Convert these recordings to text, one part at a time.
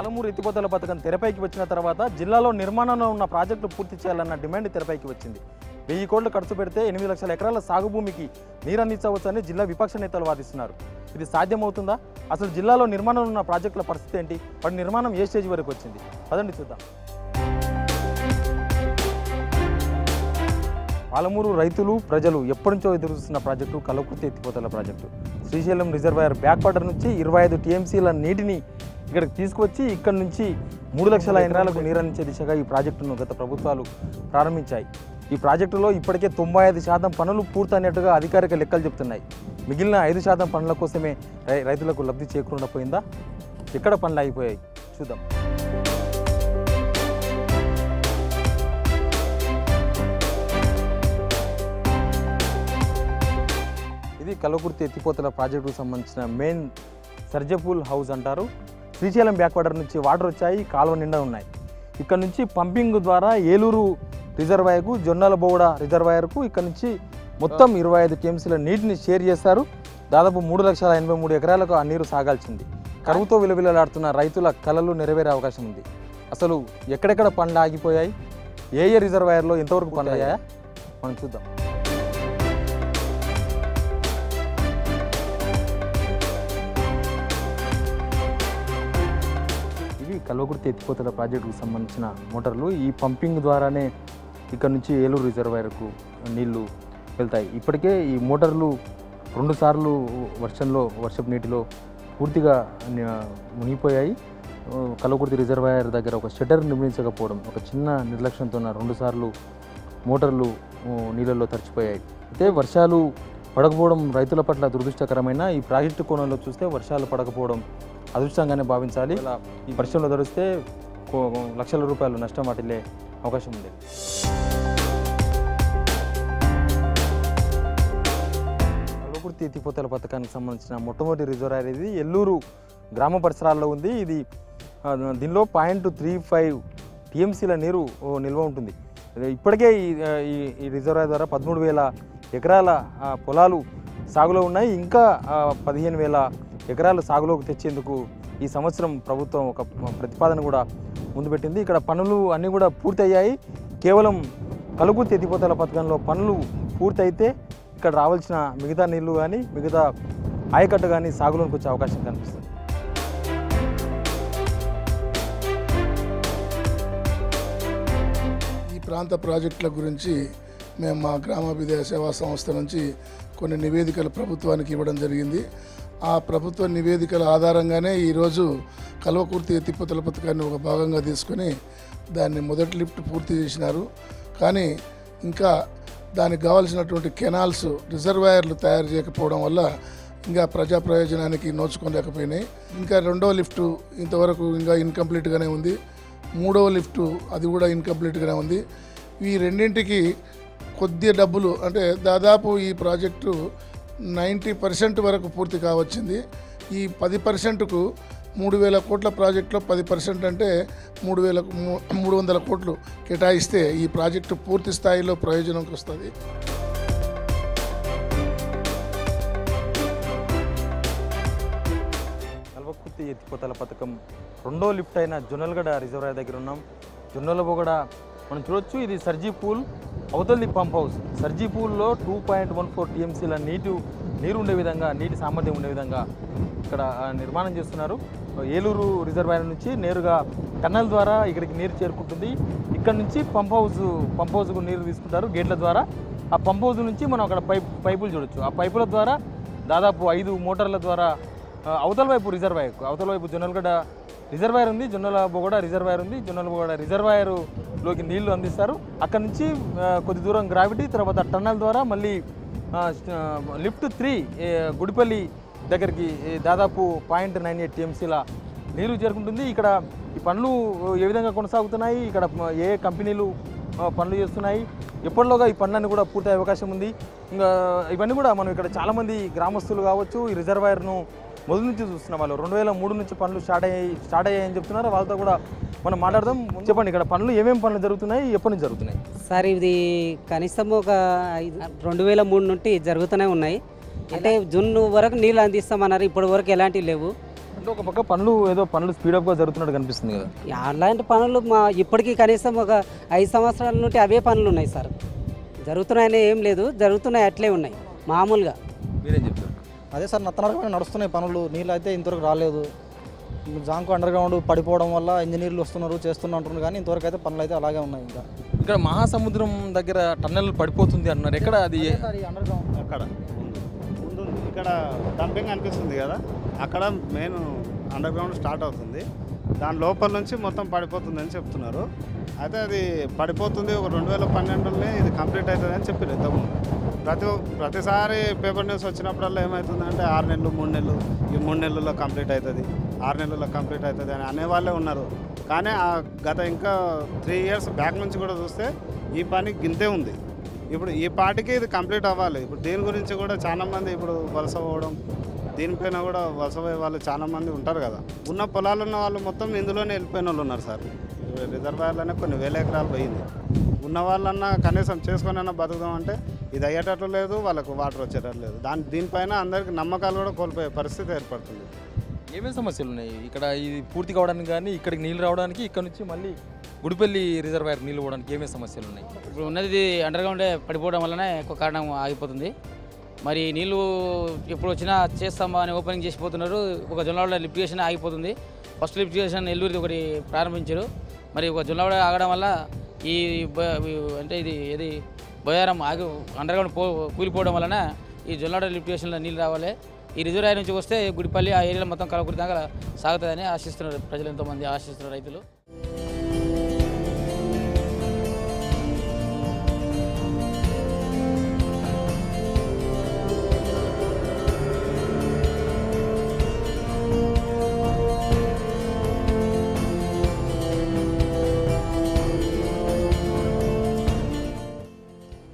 పాలమూరు ఎత్తిపోతల పథకం తెరపైకి వచ్చిన తర్వాత జిల్లాలో నిర్మాణంలో ఉన్న ప్రాజెక్టులు పూర్తి చేయాలన్న డిమాండ్ తెరపైకి వచ్చింది. 1000 కోట్లు ఖర్చు పెడితే 8 లక్షల ఎకరాల సాగు భూమికి నీరు అందించవచ్చని జిల్లా విపక్ష నేతలు వాదిస్తున్నారు. ఇది సాధ్యమవుతుందా? అసలు జిల్లాలో నిర్మాణంలో ఉన్న ప్రాజెక్టుల పరిస్థితి ఏంటి? వాటి నిర్మాణం ఏ స్టేజ్ వరకు వచ్చింది? పదండి చూద్దాం. పాలమూరు రైతులు ప్రజలు ఎప్పటి నుంచో ఎదురుస్తున్న ప్రాజెక్టు కల్వకుర్తి ఎత్తిపోతల project. Srisailam reservoir back water నుంచి 25 టీఎంసీల నీటిని ఇక్కడికి తీసుకువచ్చి ఇక్కడ నుంచి 3 లక్షల ఎకరాలకు నీరందించే దిశగా ఈ ప్రాజెక్టును గత ప్రభుత్వాలు ప్రారంభించాయి. ఈ ప్రాజెక్టులో ఇప్పటికే 95% పనులు పూర్తయినట్టుగా అధికారిక లెక్కలు చెప్తున్నాయి. మిగిలిన 5% పనుల కోసమే రైతులకు లబ్ధి చేకూరకుండా పోయిందా? ఎక్కడ పనులు అయిపోయాయి చూద్దాం. ఇది కల్వకుర్తి ఎత్తిపోతల ప్రాజెక్టుకు సంబంధించిన మెయిన్ సర్జపూల్ హౌస్ అంటారు. శ్రీశైలం బ్యాక్ వాటర్ నుంచి వాటర్ వచ్చాయి, కాలువ నిండా ఉన్నాయి. ఇక్కడ నుంచి పంపింగ్ ద్వారా ఏలూరు రిజర్వాయర్కు, జొన్నలబోగడ రిజర్వాయర్కు ఇక్కడ నుంచి మొత్తం 25 టీఎంసీల నీటిని షేర్ చేస్తారు. దాదాపు 3,83,000 ఎకరాలకు ఆ నీరు సాగాల్సింది. కరువుతో విలవిలలాడుతున్న రైతుల కలలు నెరవేరే అవకాశం ఉంది. అసలు ఎక్కడెక్కడ పనులు ఆగిపోయాయి, ఏ రిజర్వాయర్లో ఎంతవరకు పనులు అయ్యాయా మనం చూద్దాం. ఇవి కల్వకుర్తి ఎత్తిపోతల ప్రాజెక్టుకు సంబంధించిన మోటార్లు. ఈ పంపింగ్ ద్వారానే ఇక్కడ నుంచి ఏలూరు రిజర్వాయర్కు నీళ్లు వెళ్తాయి. ఇప్పటికే ఈ మోటార్లు 2 సార్లు వర్షపు నీటిలో పూర్తిగా మునిగిపోయాయి. కల్వకుర్తి రిజర్వాయర్ దగ్గర ఒక షట్టర్ నిర్మించకపోవడం, ఒక చిన్న నిర్లక్ష్యంతో 2 సార్లు మోటార్లు నీళ్ళల్లో తడిచిపోయాయి. అయితే వర్షాలు పడకపోవడం రైతుల పట్ల దురదృష్టకరమైన, ఈ ప్రాజెక్టు కోణంలో చూస్తే వర్షాలు పడకపోవడం అదృష్టంగానే భావించాలి. ఈ వర్షంలో తడిస్తే లక్షల రూపాయలు నష్టం వాటిల్లే అవకాశం ఉంది. కల్వకుర్తి ఎత్తిపోతల పథకానికి సంబంధించిన మొట్టమొదటి రిజర్వాయర్ ఇది ఏలూరు గ్రామ పరిసరాల్లో ఉంది. ఇది దీనిలో 0.35 టీఎంసీల నీరు నిల్వ ఉంటుంది. ఇప్పటికే ఈ రిజర్వాయర్ ద్వారా 13,000 ఎకరాల పొలాలు సాగులో ఉన్నాయి. ఇంకా 15,000 ఎకరాలు సాగులోకి తెచ్చేందుకు ఈ సంవత్సరం ప్రభుత్వం ఒక ప్రతిపాదన కూడా ముందు పెట్టింది. ఇక్కడ పనులు అన్నీ కూడా పూర్తయ్యాయి. కేవలం కల్వకుర్తి ఎత్తిపోతల పథకంలో పనులు పూర్తయితే ఇక్కడ రావాల్సిన మిగతా నీళ్లు కానీ మిగతా ఆయకట్టు కానీ సాగులోకి వచ్చే అవకాశం కనిపిస్తుంది. ఈ ప్రాంత ప్రాజెక్టుల గురించి మేము మా గ్రామాభివృద్ధి సేవా సంస్థ నుంచి కొన్ని నివేదికలు ప్రభుత్వానికి ఇవ్వడం జరిగింది. ఆ ప్రభుత్వ నివేదికల ఆధారంగానే ఈరోజు కల్వకుర్తి ఎత్తిపోతల పథకాన్ని ఒక భాగంగా తీసుకొని దాన్ని మొదటి లిఫ్ట్ పూర్తి చేసినారు. కానీ ఇంకా దానికి కావాల్సినటువంటి కెనాల్స్, రిజర్వాయర్లు తయారు చేయకపోవడం వల్ల ఇంకా ప్రజా ప్రయోజనానికి నోచుకోలేకపోయినాయి. ఇంకా 2వ లిఫ్టు ఇంతవరకు ఇంకా ఇన్కంప్లీట్గానే ఉంది. 3వ లిఫ్టు అది కూడా ఇన్కంప్లీట్గానే ఉంది. ఈ రెండింటికి కొద్ది డబ్బులు, అంటే దాదాపు ఈ ప్రాజెక్టు 90% వరకు పూర్తి కావచ్చింది. ఈ 10%కు 3,000 కోట్ల ప్రాజెక్టులో 10% అంటే 3,300 కోట్లు కేటాయిస్తే ఈ ప్రాజెక్టు పూర్తి స్థాయిలో ప్రయోజనంకి వస్తుంది. కల్వకుర్తి ఎత్తిపోతల పథకం 2వ లిఫ్ట్ అయిన జొన్నలగడ రిజర్వాయర్ దగ్గర ఉన్నాం. జొన్నలబోగడ మనం చూడొచ్చు. ఇది సర్జీపూల్, అవతలి పంప్ హౌస్. సర్జీపూల్లో 2.14 టీఎంసీల నీరు ఉండే విధంగా, నీటి సామర్థ్యం ఉండే విధంగా ఇక్కడ నిర్మాణం చేస్తున్నారు. ఏలూరు రిజర్వాయర్ నుంచి నేరుగా టన్నల్ ద్వారా ఇక్కడికి నీరు చేరుకుంటుంది. ఇక్కడ నుంచి పంప్ హౌస్కు నీరు తీసుకుంటారు గేట్ల ద్వారా. ఆ పంప్ హౌస్ నుంచి మనం అక్కడ పైపులు చూడొచ్చు. ఆ పైపుల ద్వారా దాదాపు 5 మోటార్ల ద్వారా అవతల వైపు రిజర్వాయర్కు, అవతల వైపు జొన్నలగడ రిజర్వాయర్ ఉంది, జొన్నలబోగడ రిజర్వాయర్ ఉంది. జొన్నలబోగడ రిజర్వాయర్లోకి నీళ్లు అందిస్తారు. అక్కడ నుంచి కొద్ది దూరం గ్రావిటీ, తర్వాత టన్నల్ ద్వారా మళ్ళీ లిఫ్ట్ 3 గుడిపల్లి దగ్గరికి దాదాపు 0.98 టీఎంసీల నీరు చేరుకుంటుంది. ఇక్కడ ఈ పనులు ఏ విధంగా కొనసాగుతున్నాయి, ఇక్కడ ఏ కంపెనీలు పనులు చేస్తున్నాయి, ఎప్పటిలోగా ఈ పనులన్నీ కూడా పూర్తయ్యే అవకాశం ఉంది. ఇంకా ఇవన్నీ కూడా మనం ఇక్కడ చాలామంది గ్రామస్తులు కావచ్చు, ఈ రిజర్వాయర్ను మొదటి నుంచి చూస్తున్నాం. వాళ్ళు 2003 నుంచి పనులు స్టార్ట్ అయ్యాయని చెప్తున్నారు. వాళ్ళతో కూడా మనం మాట్లాడదాం. చెప్పండి, ఇక్కడ పనులు ఏమేమి పనులు జరుగుతున్నాయి, ఎప్పటి నుంచి జరుగుతున్నాయి? సార్, ఇది కనీసం ఒక 2003 నుండి జరుగుతూనే ఉన్నాయి. అంటే జూన్ వరకు నీళ్ళు అందిస్తామన్నారు. ఇప్పటి వరకు ఎలాంటివి లేవు. అంటే ఒక పక్క పనులు స్పీడప్గా జరుగుతున్నట్టు కనిపిస్తుంది కదా. అలాంటి పనులు ఇప్పటికీ కనీసం ఒక 5 సంవత్సరాల నుండి అవే పనులు ఉన్నాయి సార్. జరుగుతున్నాయని ఏం లేదు, జరుగుతున్నాయి అట్లే ఉన్నాయి మామూలుగా. మీరేం చెప్తారు? అదే సార్ నత్తనరకమైన నడుస్తున్నాయి పనులు. నీళ్ళు అయితే ఇంతవరకు రాలేదు. జాంకు అండర్ గ్రౌండ్ పడిపోవడం వల్ల ఇంజనీర్లు వస్తున్నారు చేస్తున్నారు కానీ ఇంతవరకు అయితే పనులు అయితే అలాగే ఉన్నాయి. ఇంకా ఇక్కడ మహాసముద్రం దగ్గర టన్నెల్ పడిపోతుంది అన్నారు. ఎక్కడ అది? అండర్ గ్రౌండ్ అక్కడ ముందు ఇక్కడ డంపింగ్ అనిపిస్తుంది కదా, అక్కడ మెయిన్ అండర్ గ్రౌండ్ స్టార్ట్ అవుతుంది. దాని లోపల నుంచి మొత్తం పడిపోతుంది అని చెప్తున్నారు. అయితే అది పడిపోతుంది ఒక 2012లోనే ఇది కంప్లీట్ అవుతుంది అని చెప్పారు ఇంతకుముందు. ప్రతిసారి పేపర్ న్యూస్ వచ్చినప్పుడల్లా ఏమవుతుందంటే 6 నెలలు 3 నెలలు, ఈ 3 నెలల్లో కంప్లీట్ అవుతుంది, 6 నెలల్లో కంప్లీట్ అవుతుంది అని అనేవాళ్ళే ఉన్నారు. కానీ గత ఇంకా 3 ఇయర్స్ బ్యాక్ నుంచి కూడా చూస్తే ఈ పని గింతే ఉంది. ఇప్పుడు ఈ పాటికి ఇది కంప్లీట్ అవ్వాలి. ఇప్పుడు దీని గురించి కూడా చాలామంది ఇప్పుడు వలస పోవడం, దీనిపైన కూడా వలస పోయే వాళ్ళు చాలామంది ఉంటారు కదా. ఉన్న పొలాలు ఉన్న వాళ్ళు మొత్తం ఇందులోనే వెళ్ళిపోయిన వాళ్ళు ఉన్నారు సార్. రిజర్వాయర్లోనే కొన్ని వేల ఎకరాలు పోయింది. ఉన్న వాళ్ళన్నా కనీసం చేసుకొని బతుకుదాం అంటే ఇది అయ్యేటట్లు లేదు, వాళ్ళకు వాటర్ వచ్చేటట్లు లేదు. దీనిపైన అందరికీ నమ్మకాలు కూడా కోల్పోయే పరిస్థితి ఏర్పడుతుంది. ఏమేమి సమస్యలు ఉన్నాయి ఇక్కడ? ఇది పూర్తి కావడానికి కానీ ఇక్కడికి నీళ్ళు రావడానికి, ఇక్కడ నుంచి మళ్ళీ గుడిపల్లి రిజర్వాయర్ నీళ్ళు పోవడానికి ఏమేమి సమస్యలు ఉన్నాయి? ఇప్పుడు ఉన్నది అండర్ గ్రౌండే పడిపోవడం వల్లనే ఎక్కువ కారణం ఆగిపోతుంది. మరి నీళ్ళు ఎప్పుడు వచ్చినా చేస్తామా అని ఓపెనింగ్ చేసిపోతున్నారు. ఒక జొన్నవాడ లిఫ్ట్ చేసిన ఆగిపోతుంది. ఫస్ట్ లిఫ్ట్ చేసిన ఎల్లూరిది ఒకటి ప్రారంభించారు. మరి ఒక జొన్నవాడ ఆగడం వల్ల అంటే ఇది బొయారం అండర్ గ్రౌండ్ కూలిపోవడం వలన ఈ జొన్నవాడ లిఫ్ట్ చేసిన నీళ్ళు రావాలి. ఈ రిజర్వాయర్ నుంచి వస్తే గుడిపల్లి ఆ ఏరియాలో మొత్తం కలవకూడదు దాకా సాగుతుందని ఆశిస్తున్నారు ప్రజలు, ఎంతోమంది ఆశిస్తున్నారు రైతులు.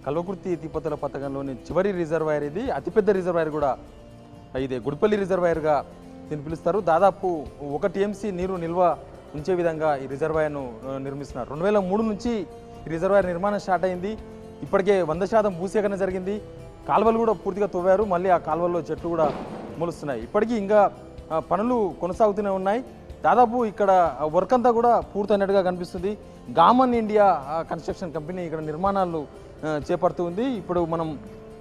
కల్వకుర్తి ఎత్తిపోతల పథకంలోని చివరి రిజర్వాయర్ ఇది. అతిపెద్ద రిజర్వాయర్ కూడా ఇదే గుడిపల్లి రిజర్వాయర్గా దీన్ని పిలుస్తారు. దాదాపు 1 TMC నీరు నిల్వ ఉంచే విధంగా ఈ రిజర్వాయర్ను నిర్మిస్తున్నారు. 2003 నుంచి ఈ రిజర్వాయర్ నిర్మాణం స్టార్ట్ అయింది. ఇప్పటికే 100% భూసేకరణ జరిగింది. కాలువలు కూడా పూర్తిగా తవ్వారు. మళ్ళీ ఆ కాలువల్లో చెట్లు కూడా మొలుస్తున్నాయి. ఇప్పటికీ ఇంకా పనులు కొనసాగుతూనే ఉన్నాయి. దాదాపు ఇక్కడ వర్క్ అంతా కూడా పూర్తయినట్టుగా కనిపిస్తుంది. గామన్ ఇండియా కన్స్ట్రక్షన్ కంపెనీ ఇక్కడ నిర్మాణాలు చేపడుతూ ఉంది. ఇప్పుడు మనం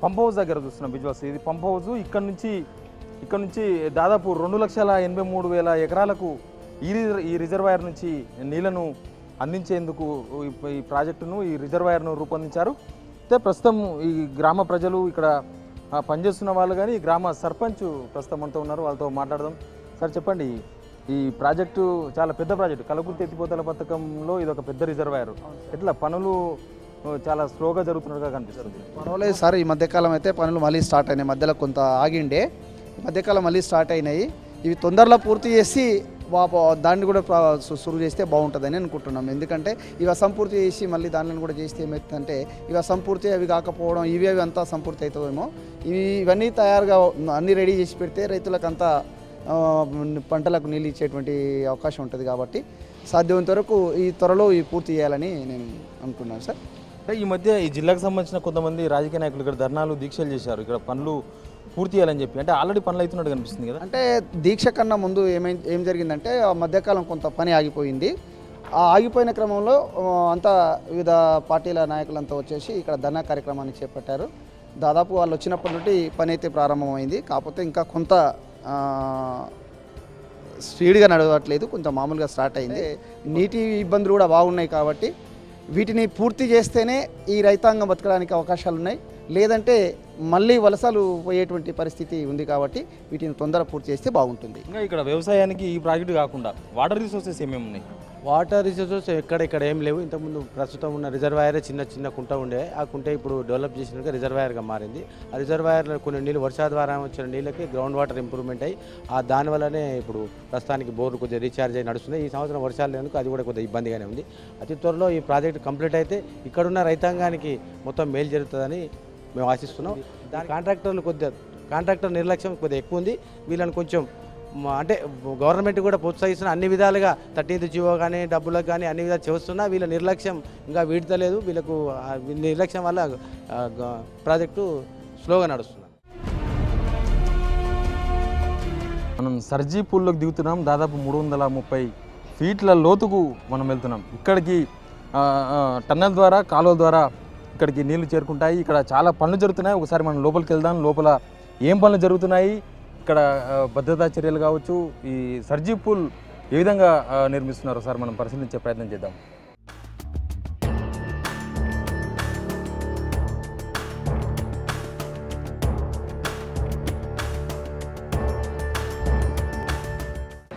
పంప్ హౌస్ దగ్గర చూస్తున్నాం విజువల్స్. ఇది పంప్ హౌస్. ఇక్కడ నుంచి దాదాపు 2,83,000 ఎకరాలకు ఈ రిజర్వాయర్ నుంచి నీళ్లను అందించేందుకు ఈ ప్రాజెక్టును, ఈ రిజర్వాయర్ను రూపొందించారు. అయితే ప్రస్తుతం ఈ గ్రామ ప్రజలు, ఇక్కడ పనిచేస్తున్న వాళ్ళు కానీ ఈ గ్రామ సర్పంచ్ ప్రస్తుతం మనతో ఉన్నారు, వాళ్ళతో మాట్లాడదాం. సార్ చెప్పండి, ఈ ప్రాజెక్టు చాలా పెద్ద ప్రాజెక్టు. కల్వకుర్తి ఎత్తిపోతల పథకంలో ఇది ఒక పెద్ద రిజర్వాయర్. ఎట్లా పనులు చాలా స్లోగా జరుగుతున్నట్టుగా కనిపిస్తుంది? పర్వాలేదు సార్. ఈ మధ్యకాలం అయితే పనులు మళ్ళీ స్టార్ట్ అయినాయి. మధ్యలో కొంత ఆగిండే, ఈ మధ్యకాలం మళ్ళీ స్టార్ట్ అయినాయి. ఇవి తొందరలో పూర్తి చేసి దాన్ని కూడా సురు చేస్తే బాగుంటుందని అనుకుంటున్నాం. ఎందుకంటే ఇవి అసంపూర్తి చేసి మళ్ళీ దానిని కూడా చేస్తే ఏమవుతుందంటే ఇవి అసంపూర్తి, అవి కాకపోవడం, ఇవి అంతా సంపూర్తి అవుతాయేమో. ఇవన్నీ తయారుగా అన్నీ రెడీ చేసి పెడితే రైతులకు అంతా పంటలకు నీళ్ళు ఇచ్చేటువంటి అవకాశం ఉంటుంది. కాబట్టి సాధ్యమైనంత వరకు ఈ త్వరలో పూర్తి చేయాలని నేను అనుకున్నాను సార్. అంటే ఈ మధ్య ఈ జిల్లాకు సంబంధించిన కొంతమంది రాజకీయ నాయకులు ఇక్కడ ధర్నాలు, దీక్షలు చేశారు ఇక్కడ పనులు పూర్తి చేయాలని చెప్పి. అంటే ఆల్రెడీ పనులు అవుతున్నట్టు కనిపిస్తుంది కదా. అంటే దీక్ష కన్నా ముందు ఏం జరిగిందంటే ఆ మధ్యకాలం కొంత పని ఆగిపోయింది. ఆ ఆగిపోయిన క్రమంలో అంతా వివిధ పార్టీల నాయకులంతా వచ్చేసి ఇక్కడ ధర్నా కార్యక్రమాన్ని చేపట్టారు. దాదాపు వాళ్ళు వచ్చినప్పటి నుండి పని అయితే ప్రారంభమైంది. కాకపోతే ఇంకా కొంత స్పీడ్గా నడవట్లేదు, కొంచెం మామూలుగా స్టార్ట్ అయింది. నీటి ఇబ్బందులు కూడా బాగున్నాయి. కాబట్టి వీటిని పూర్తి చేస్తేనే ఈ రైతాంగం బతకడానికి అవకాశాలు ఉన్నాయి. లేదంటే మళ్ళీ వలసలు పోయేటువంటి పరిస్థితి ఉంది. కాబట్టి వీటిని తొందర పూర్తి చేస్తే బాగుంటుంది. ఇంకా ఇక్కడ వ్యవసాయానికి ఈ ప్రాజెక్టు కాకుండా వాటర్ రిసోర్సెస్ ఏమేమి ఉన్నాయి? వాటర్ రిసోర్సెస్ ఇక్కడ ఏం లేవు. ఇంతకుముందు ప్రస్తుతం ఉన్న రిజర్వాయరే చిన్న కుంట ఉండే. ఆ కుంట ఇప్పుడు డెవలప్ చేసినాక రిజర్వాయర్గా మారింది. ఆ రిజర్వాయర్లో కొన్ని నీళ్ళు వర్షా ద్వారా వచ్చిన నీళ్ళకి గ్రౌండ్ వాటర్ ఇంప్రూవ్మెంట్ అయ్యి దానివల్లనే ఇప్పుడు ప్రస్తుతానికి బోర్లు కొద్దిగా రీఛార్జ్ అయ్యి నడుస్తుంది. ఈ సంవత్సరం వర్షాలు లేనందుకు అది కూడా కొద్దిగా ఇబ్బందిగానే ఉంది. అతి త్వరలో ఈ ప్రాజెక్ట్ కంప్లీట్ అయితే ఇక్కడున్న రైతాంగానికి మొత్తం మేలు జరుగుతుందని మేము ఆశిస్తున్నాం. కాంట్రాక్టర్ నిర్లక్ష్యం కొద్దిగా ఎక్కువ ఉంది. వీళ్ళని కొంచెం అంటే గవర్నమెంట్ కూడా ప్రోత్సహిస్తున్న అన్ని విధాలుగా 13th జీవో కానీ డబ్బులకు కానీ అన్ని విధాలు చేస్తున్నా వీళ్ళ నిర్లక్ష్యం ఇంకా వీడతలేదు. వీళ్ళకు నిర్లక్ష్యం వల్ల ప్రాజెక్టు స్లోగా నడుస్తుంది. మనం సర్జీ పూల్లోకి దిగుతున్నాం. దాదాపు 330 ఫీట్ల లోతుకు మనం వెళ్తున్నాం. ఇక్కడికి టన్నెల్ ద్వారా కాలువల ద్వారా ఇక్కడికి నీళ్లు చేరుకుంటాయి. ఇక్కడ చాలా పనులు జరుగుతున్నాయి. ఒకసారి మనం లోపలికి వెళ్దాం. లోపల ఏం పనులు జరుగుతున్నాయి, ఇక్కడ భద్రతా చర్యలు కావచ్చు, ఈ సర్జీ పూల్ ఏ విధంగా నిర్మిస్తున్నారో ఒకసారి మనం పరిశీలించే ప్రయత్నం చేద్దాం.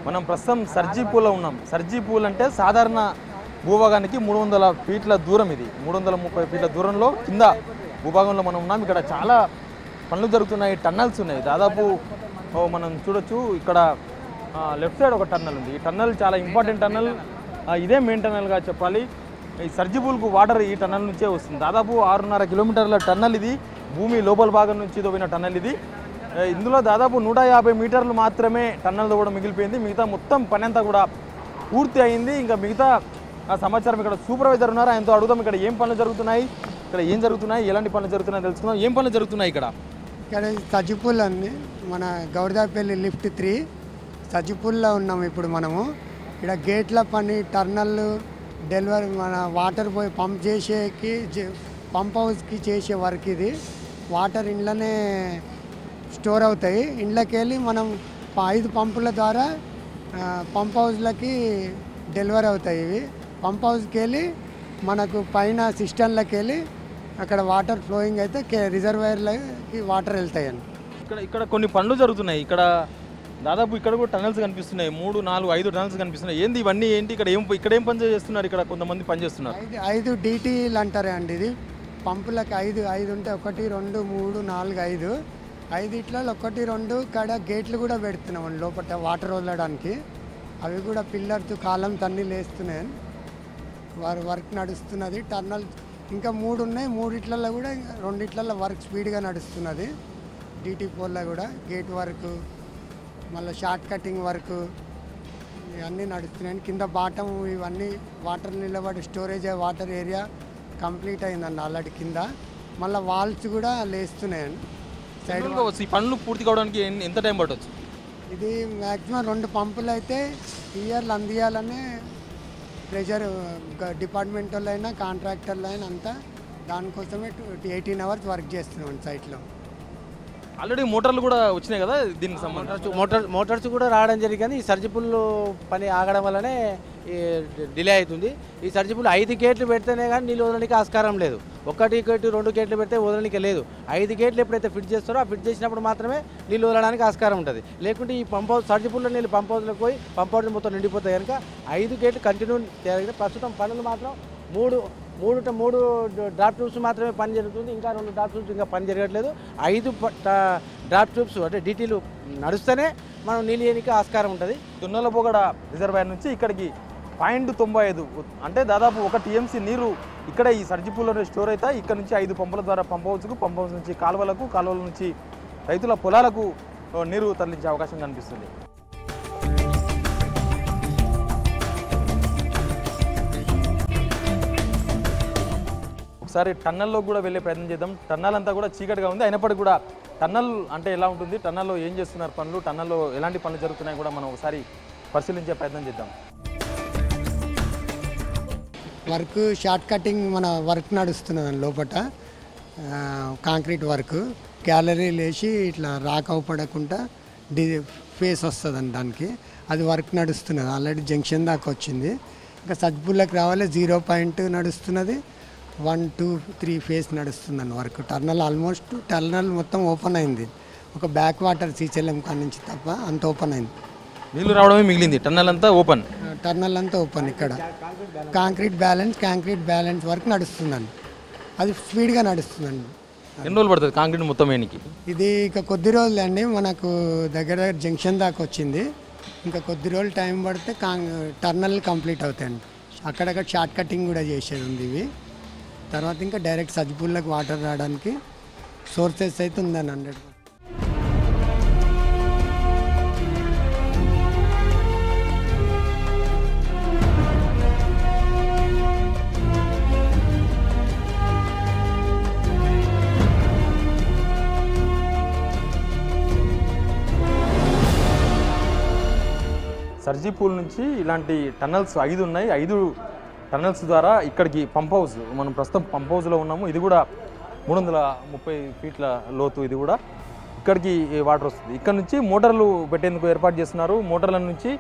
మనం ప్రస్తుతం సర్జీ పూల్లో ఉన్నాం. సర్జీ పూల్ అంటే సాధారణ భూభాగానికి 300 ఫీట్ల దూరం. ఇది 330 ఫీట్ల దూరంలో కింద భూభాగంలో మనం ఉన్నాం. ఇక్కడ చాలా పనులు జరుగుతున్నాయి. టన్నల్స్ ఉన్నాయి. దాదాపు మనం చూడొచ్చు ఇక్కడ లెఫ్ట్ సైడ్ ఒక టన్నల్ ఉంది. ఈ టన్నల్ చాలా ఇంపార్టెంట్ టన్నల్. ఇదే మెయిన్ టన్నల్గా చెప్పాలి. ఈ సర్జీ పూల్కు వాటర్ ఈ టన్నల్ నుంచే వస్తుంది. దాదాపు 6.5 కిలోమీటర్ల టన్నల్ ఇది. భూమి లోపల భాగం నుంచి తవ్విన టన్నల్ ఇది. ఇందులో దాదాపు 150 మీటర్లు మాత్రమే టన్నల్ కూడా మిగిలిపోయింది. మిగతా మొత్తం పని అంతా కూడా పూర్తి అయింది. ఇంకా మిగతా సమాచారం ఇక్కడ సూపర్వైజర్ ఉన్నారు, ఆయనతో అడుగుదాం. ఇక్కడ ఏం పనులు జరుగుతున్నాయి, ఇక్కడ ఏం జరుగుతున్నాయి, ఎలాంటి పనులు జరుగుతున్నాయి తెలుసుకుందాం. ఏం పనులు జరుగుతున్నాయి ఇక్కడ? ఇక్కడ సజ్జిపూల్ అండి, మన గౌడదాపల్లి లిఫ్ట్ 3 సజ్జిపూల్లో ఉన్నాం ఇప్పుడు మనము. ఇక్కడ గేట్ల పని, టర్నల్ డెలివరీ, మన వాటర్ పోయి పంప్ చేసేకి, పంప్ హౌస్కి చేసే వర్క్ ఇది. వాటర్ ఇంట్లోనే స్టోర్ అవుతాయి. ఇంట్లోకి వెళ్ళి మనం 5 పంపుల ద్వారా పంప్ హౌస్లకి డెలివరీ అవుతాయి. ఇవి పంప్ హౌస్కి వెళ్ళి మనకు పైన సిస్టంలోకి వెళ్ళి అక్కడ వాటర్ ఫ్లోయింగ్ అయితే రిజర్వాయర్లకి వాటర్ వెళ్తాయండి. ఇక్కడ కొన్ని పనులు జరుగుతున్నాయి. ఇక్కడ దాదాపు ఇక్కడ కూడా టనల్స్ కనిపిస్తున్నాయి. 3, 4, 5 టనల్స్ కనిపిస్తున్నాయి. ఏంది ఇవన్నీ ఏంటి? ఇక్కడ ఏం పని చేస్తున్నారు? ఇక్కడ కొంతమంది పని చేస్తున్నారు. 5 DTలు అంటారే అండి. ఇది పంపులకు 5 ఉంటే 1, 2, 3, 4, 5 ఇట్లా 1, 2 కాడ గేట్లు కూడా పెడుతున్నాం లోపల వాటర్ వదలడానికి. అవి కూడా పిల్లర్స్ కాలం తన్ని లేస్తున్నాయి. వర్క్ నడుస్తున్నది. టర్నల్ ఇంకా 3 ఉన్నాయి. 3 ఇట్లలో కూడా 2 ఇట్లలో వర్క్ స్పీడ్గా నడుస్తున్నది. DT పోల్లో కూడా గేట్ వర్క్, మళ్ళీ షార్ట్ కటింగ్ వర్క్ ఇవన్నీ నడుస్తున్నాయి. కింద బాటం ఇవన్నీ వాటర్ నిలబడి స్టోరేజ్ వాటర్ ఏరియా కంప్లీట్ అయిందండి ఆల్రెడీ కింద. మళ్ళీ వాల్స్ కూడా లేస్తున్నాయండి. సైడ్ ఈ పనులు పూర్తి కావడానికి ఎంత టైం పట్టవచ్చు? ఇది మ్యాక్సిమం 2 పంపులు అయితే ఇయర్లు అందియాలనే ప్రెషర్ డిపార్ట్మెంటల్ అయినా కాంట్రాక్టర్లు అయినా అంతా దానికోసమే 18 అవర్స్ వర్క్ చేస్తున్నాం సైట్లో. ఆల్రెడీ మోటార్లు కూడా వచ్చినాయి కదా దీనికి సంబంధించి? మోటార్స్ కూడా రావడం జరిగింది. కానీ ఈ సర్జిపుల్ పని ఆగడం వల్లనే డిలే అవుతుంది. ఈ సర్జిపుల్ 5 గేట్లు పెడితేనే కానీ నీళ్ళు వదలడానికి ఆస్కారం లేదు. 1 గేటు 2 గేట్లు పెడితే వదలడానికి లేదు. 5 గేట్లు ఎప్పుడైతే ఫిట్ చేస్తారో ఆ ఫిట్ చేసినప్పుడు మాత్రమే నీళ్ళు వదలడానికి ఆస్కారం ఉంటుంది. లేకుంటే ఈ పంప్ హౌస్ సర్జిపుల్లో నీళ్ళు పంప్ హౌస్లోకి పోయి పంప్ హౌస్ మొత్తం నిండిపోతాయి. కనుక 5 గేట్లు కంటిన్యూ జరిగితే ప్రస్తుతం పనులు మాత్రం 3 డ్రాప్ ట్యూబ్స్ మాత్రమే పని జరుగుతుంది. ఇంకా 2 డ్రాప్ ట్యూబ్స్ ఇంకా పని జరగట్లేదు. 5 డ్రాప్ ట్యూబ్స్ అంటే DTలు నడుస్తేనే మనం నీళ్ళు వేయడానికి ఆస్కారం ఉంటుంది. దున్నలబోగడ రిజర్వాయర్ నుంచి ఇక్కడికి 0.95 అంటే దాదాపు 1 TMC నీరు ఇక్కడ ఈ సర్జిపూల్లోనే స్టోర్ అవుతాయి. ఇక్కడ నుంచి 5 పంపుల ద్వారా పంప్ హౌస్కు, పంప్ హౌస్ నుంచి కాలువలకు, కాలువల నుంచి రైతుల పొలాలకు నీరు తరలించే అవకాశం కనిపిస్తుంది. ఒకసారి టన్నల్లో కూడా వెళ్ళే ప్రయత్నం చేద్దాం. టన్నల్ అంతా కూడా చీకటిగా ఉంది. అయినప్పటికీ కూడా టన్నల్ అంటే ఎలా ఉంటుంది, టన్నల్లో ఏం చేస్తున్నారు పనులు, టన్నల్లో ఎలాంటి పనులు జరుగుతున్నాయి కూడా మనం ఒకసారి పరిశీలించే ప్రయత్నం చేద్దాం. వర్క్ షార్ట్ కటింగ్ మన వర్క్ నడుస్తున్నది లోపల. కాంక్రీట్ వర్క్ గ్యాలరీ లేచి ఇట్లా రాక్ అవపడకుండా ఫేస్ వస్తుందండి దానికి. అది వర్క్ నడుస్తున్నది. ఆల్రెడీ జంక్షన్ దాకా వచ్చింది. ఇంకా సజ్బుల్లోకి రావాలి. 0 పాయింట్ నడుస్తున్నది. 1, 2, 3 ఫేస్ నడుస్తుందండి వర్క్. టర్నల్ మొత్తం ఓపెన్ అయింది. ఒక బ్యాక్ వాటర్ శ్రీశైలం కాడ నుంచి తప్ప అంత ఓపెన్ అయింది. నీళ్ళు రావడమే మిగిలింది. టన్నల్ అంతా ఓపెన్. టర్నల్ అంతా ఓపెన్. ఇక్కడ కాంక్రీట్ బ్యాలెన్స్ వర్క్ నడుస్తుందండి. అది స్పీడ్గా నడుస్తుందండి. ఎన్ని రోజులు పడుతుంది కాంక్రీట్ మొత్తం వేయడానికి? ఇది ఇక కొద్ది రోజులు అండి. మనకు దగ్గర జంక్షన్ దాకా వచ్చింది. ఇంకా కొద్ది రోజులు టైం పడితే టర్నల్ కంప్లీట్ అవుతాయండి. అక్కడక్కడ షార్ట్ కటింగ్ కూడా చేసేది ఉంది. ఇవి తర్వాత ఇంకా డైరెక్ట్ సజ్జపూల్లోకి వాటర్ రావడానికి సోర్సెస్ అయితే ఉందని 100. సర్జీపూల్ నుంచి ఇలాంటి టన్నల్స్ 5 ఉన్నాయి. 5 టన్నల్స్ ద్వారా ఇక్కడికి పంప్ హౌస్, మనం ప్రస్తుతం పంప్ హౌస్లో ఉన్నాము. ఇది కూడా 330 ఫీట్ల లోతు. ఇది కూడా ఇక్కడికి వాటర్ వస్తుంది. ఇక్కడ నుంచి మోటార్లు పెట్టేందుకు ఏర్పాటు చేస్తున్నారు. మోటార్ల నుంచి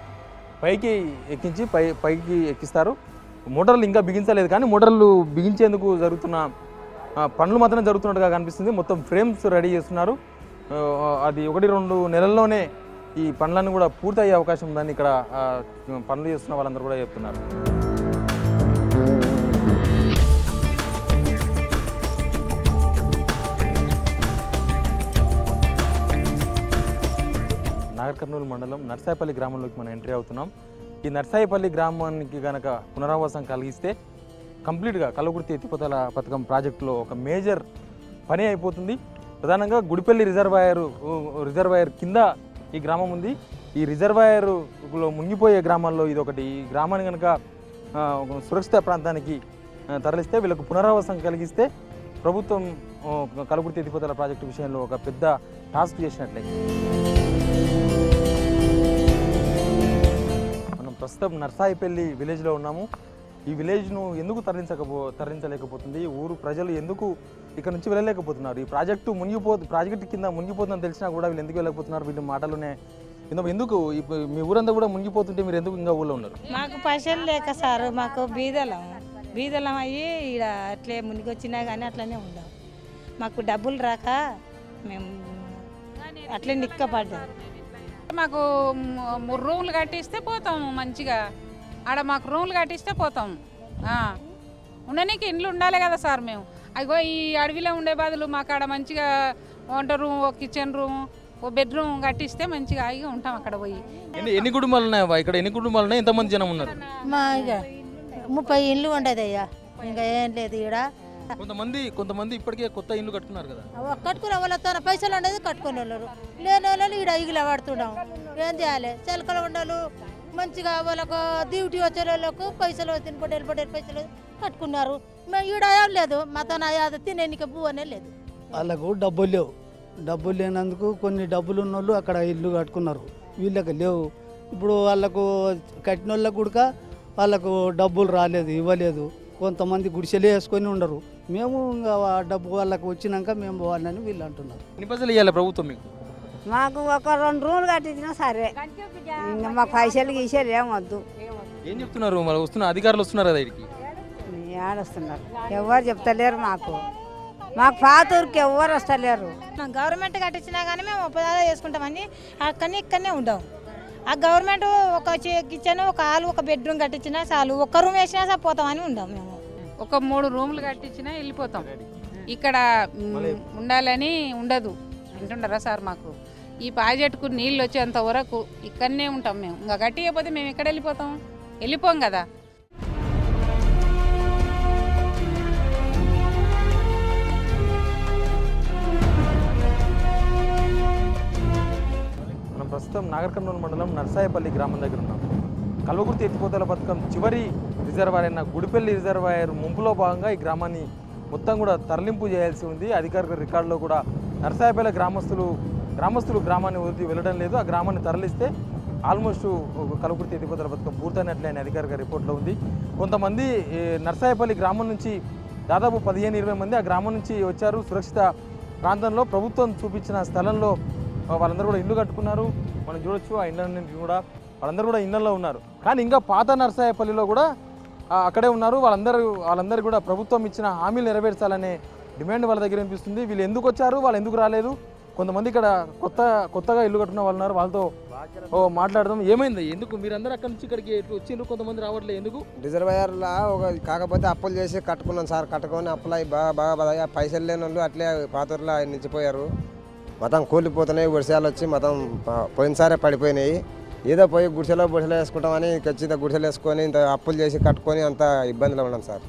పైకి ఎక్కించి పైకి ఎక్కిస్తారు. మోటార్లు ఇంకా బిగించలేదు, కానీ మోటార్లు బిగించేందుకు జరుగుతున్న పనులు మాత్రం జరుగుతున్నట్టుగా కనిపిస్తుంది. మొత్తం ఫ్రేమ్స్ రెడీ చేస్తున్నారు. అది 1-2 నెలల్లోనే ఈ పనులన్నీ కూడా పూర్తయ్యే అవకాశం ఉందని ఇక్కడ పనులు చేస్తున్న వాళ్ళందరూ కూడా చెప్తున్నారు. నాగర్ కర్నూలు మండలం నర్సాయిపల్లి గ్రామంలోకి మనం ఎంట్రీ అవుతున్నాం. ఈ నర్సాయిపల్లి గ్రామానికి కనుక పునరావాసం కలిగిస్తే కంప్లీట్గా కల్వకుర్తి ఎత్తిపోతల పథకం ప్రాజెక్టులో ఒక మేజర్ పని అయిపోతుంది. ప్రధానంగా గుడిపల్లి రిజర్వాయర్ కింద ఈ గ్రామం ఉంది. ఈ రిజర్వాయర్లో మునిగిపోయే గ్రామాల్లో ఇది ఒకటి. ఈ గ్రామాన్ని కనుక సురక్షిత ప్రాంతానికి తరలిస్తే, వీళ్ళకు పునరావాసం కలిగిస్తే ప్రభుత్వం కల్వకుర్తి ఎత్తిపోతల ప్రాజెక్టు విషయంలో ఒక పెద్ద టాస్క్ చేసినట్లయితే. మనం ప్రస్తుతం నర్సాయిపల్లి విలేజ్లో ఉన్నాము. ఈ విలేజ్ను ఎందుకు తరలించలేకపోతుంది, ఊరు ప్రజలు ఎందుకు ఇక్కడ నుంచి వెళ్ళలేకపోతున్నారు, ఈ ప్రాజెక్టు కింద మునిగిపోతుందని తెలిసినా కూడా వీళ్ళు ఎందుకు వెళ్ళకపోతున్నారు, వీళ్ళ మాటలోనే ఎందుకు మీ ఊరంతా కూడా మునిగిపోతుంటే మీరు ఎందుకు ఇంకా ఊళ్ళో ఉన్నారు? మాకు పైసలు లేక సార్, మాకు బీదలం అయ్యి ఇక్కడ అట్లే మునిగి వచ్చినా కానీ అట్లనే ఉందాం. మాకు డబ్బులు రాక మేము అట్లే నిక్కపడ్డాం. మాకు 3 రూములు కట్టిస్తే పోతాము మంచిగా. ఆడ మాకు రూములు కట్టిస్తే పోతాం. ఉండనీకి ఇండ్లు ఉండాలి కదా సార్. మేము అగో ఈ అడవిలో ఉండే బదులు మాకు ఆడ మంచిగా వంట రూమ్, ఒక కిచెన్ రూమ్, ఓ బెడ్రూమ్ కట్టిస్తే మంచిగా హాయిగా ఉంటాం అక్కడ పోయి. ఎన్ని కుటుంబాలు ఉన్నాయి ఇక్కడ? ఎన్ని కుటుంబాలు ఉన్నాయి? ఎంతమంది జనం ఉన్నారు? మా ఇక 30 ఇల్లు ఉండదయ్యా, ఇంకా ఏం లేదు ఇక్కడ. కొంతమంది ఇప్పటికే కొత్త ఇల్లు కట్టుకున్నారు కదా. కట్టుకునే వాళ్ళతో పైసలు ఉండేది కట్టుకునే వాళ్ళు, లేని వాళ్ళు ఇక్కడ ఇగిలా పడుతున్నాం. ఏం చేయాలి? చిలకలు ఉండాలి మంచిగా, వాళ్ళకు డ్యూటీ వచ్చే వాళ్ళకు పైసలు తినపడేలు పైసలు కట్టుకున్నారు. మేము ఈడ ఏం లేదు, మాతో తినేనికి బువ్వ అనే లేదు. వాళ్ళకు డబ్బులు లేవు. డబ్బులు లేనందుకు కొన్ని డబ్బులు ఉన్న వాళ్ళు అక్కడ ఇల్లు కట్టుకున్నారు, వీళ్ళకి లేవు. ఇప్పుడు వాళ్ళకు కట్టిన వాళ్ళకు కూడా వాళ్ళకు డబ్బులు రాలేదు, ఇవ్వలేదు. కొంతమంది గుడిసెలే వేసుకొని ఉండరు. మేము ఇంకా డబ్బు వాళ్ళకు వచ్చినాక మేము పోవాలని వీళ్ళు అంటున్నారు. ఎన్ని పైసలు ఇవ్వాలి ప్రభుత్వం మీకు? మాకు ఒక 2 రూములు కట్టించినా సరే, ఇంకా మాకు పైసలు గీసేది ఏమొద్దు. ఏం చెప్తున్నారు మరి? వస్తున్న అధికారులు వస్తున్నారు కదా ఇక్కడికి? ఏడొస్తున్నారు, ఎవరు చెప్తలేరు. మాకు పాతూరుకి ఎవరు వస్తలేరు. గవర్నమెంట్ కట్టించినా కానీ మేము ఉపదాలు చేసుకుంటామని అక్కడనే ఇక్కడనే ఉండాం. ఆ గవర్నమెంట్ ఒక కిచెన్, ఒక హాల్, ఒక బెడ్రూమ్ కట్టించినా చాలు, ఒక్క రూమ్ వేసినా సార్ పోతామని ఉండాం. మేము ఒక 3 రూములు కట్టించినా వెళ్ళిపోతాం. ఇక్కడ ఉండాలని ఉండదు అంటుండరా సార్. మాకు ఈ ప్రాజెక్టుకు నీళ్ళు వచ్చేంత వరకు ఇక్కడనే ఉంటాం మేము. ఇంకా కట్టియకపోతే మేము ఎక్కడ వెళ్ళిపోం కదా. మనం ప్రస్తుతం నాగర్ కర్నూలు మండలం నర్సాయిపల్లి గ్రామం దగ్గర ఉన్నాం. కల్వకుర్తి ఎత్తిపోతల పథకం చివరి రిజర్వాయర్ అయిన గుడిపల్లి రిజర్వాయర్ ముంపులో భాగంగా ఈ గ్రామాన్ని మొత్తం కూడా తరలింపు చేయాల్సి ఉంది. అధికారిక రికార్డులో కూడా నర్సాయిపల్లి గ్రామస్తులు గ్రామాన్ని వదిలి వెళ్ళడం లేదు. ఆ గ్రామాన్ని తరలిస్తే ఆల్మోస్ట్ కల్వకుర్తి ఎత్తిపోతల పథకం పూర్తయినట్లే అధికారిక రిపోర్ట్లో ఉంది. కొంతమంది నర్సాయిపల్లి గ్రామం నుంచి దాదాపు 15-20 మంది ఆ గ్రామం నుంచి వచ్చారు. సురక్షిత ప్రాంతంలో ప్రభుత్వం చూపించిన స్థలంలో వాళ్ళందరూ కూడా ఇల్లు కట్టుకున్నారు. మనం చూడొచ్చు ఆ ఇళ్ళన్నింటినీ కూడా. వాళ్ళందరూ కూడా ఇళ్ళల్లో ఉన్నారు. కానీ ఇంకా పాత నర్సాయిపల్లిలో కూడా అక్కడే ఉన్నారు. వాళ్ళందరూ కూడా ప్రభుత్వం ఇచ్చిన హామీలు నెరవేర్చాలనే డిమాండ్ వాళ్ళ దగ్గర వినిపిస్తుంది. వీళ్ళు ఎందుకు వచ్చారు, వాళ్ళు ఎందుకు రాలేదు? కొంతమంది ఇక్కడ కొత్తగా ఇల్లు కట్టుకున్న వాళ్ళు ఉన్నారు, వాళ్ళతో మాట్లాడదాం. ఏమైంది? ఎందుకు మీరందరూ అక్కడ నుంచి ఇక్కడికి వచ్చిండ్రు, కొంతమంది రావట్లేదు ఎందుకు? రిజర్వాయర్లో కాకపోతే అప్పులు చేసి కట్టుకున్నాం సార్. కట్టుకొని అప్పులు అవి బాగా పైసలు లేని వాళ్ళు అట్లే పాతూరులో నిలిచిపోయారు. మొత్తం కూలిపోతున్నాయి. గుడిసెలు వచ్చి మొత్తం పోయినసారే పడిపోయినాయి. ఏదో పోయి గుడిసెలో వేసుకుంటామని ఖచ్చితంగా గుడిసెలు వేసుకొని ఇంత అప్పులు చేసి కట్టుకొని అంత ఇబ్బందిలో ఉన్నాం సార్.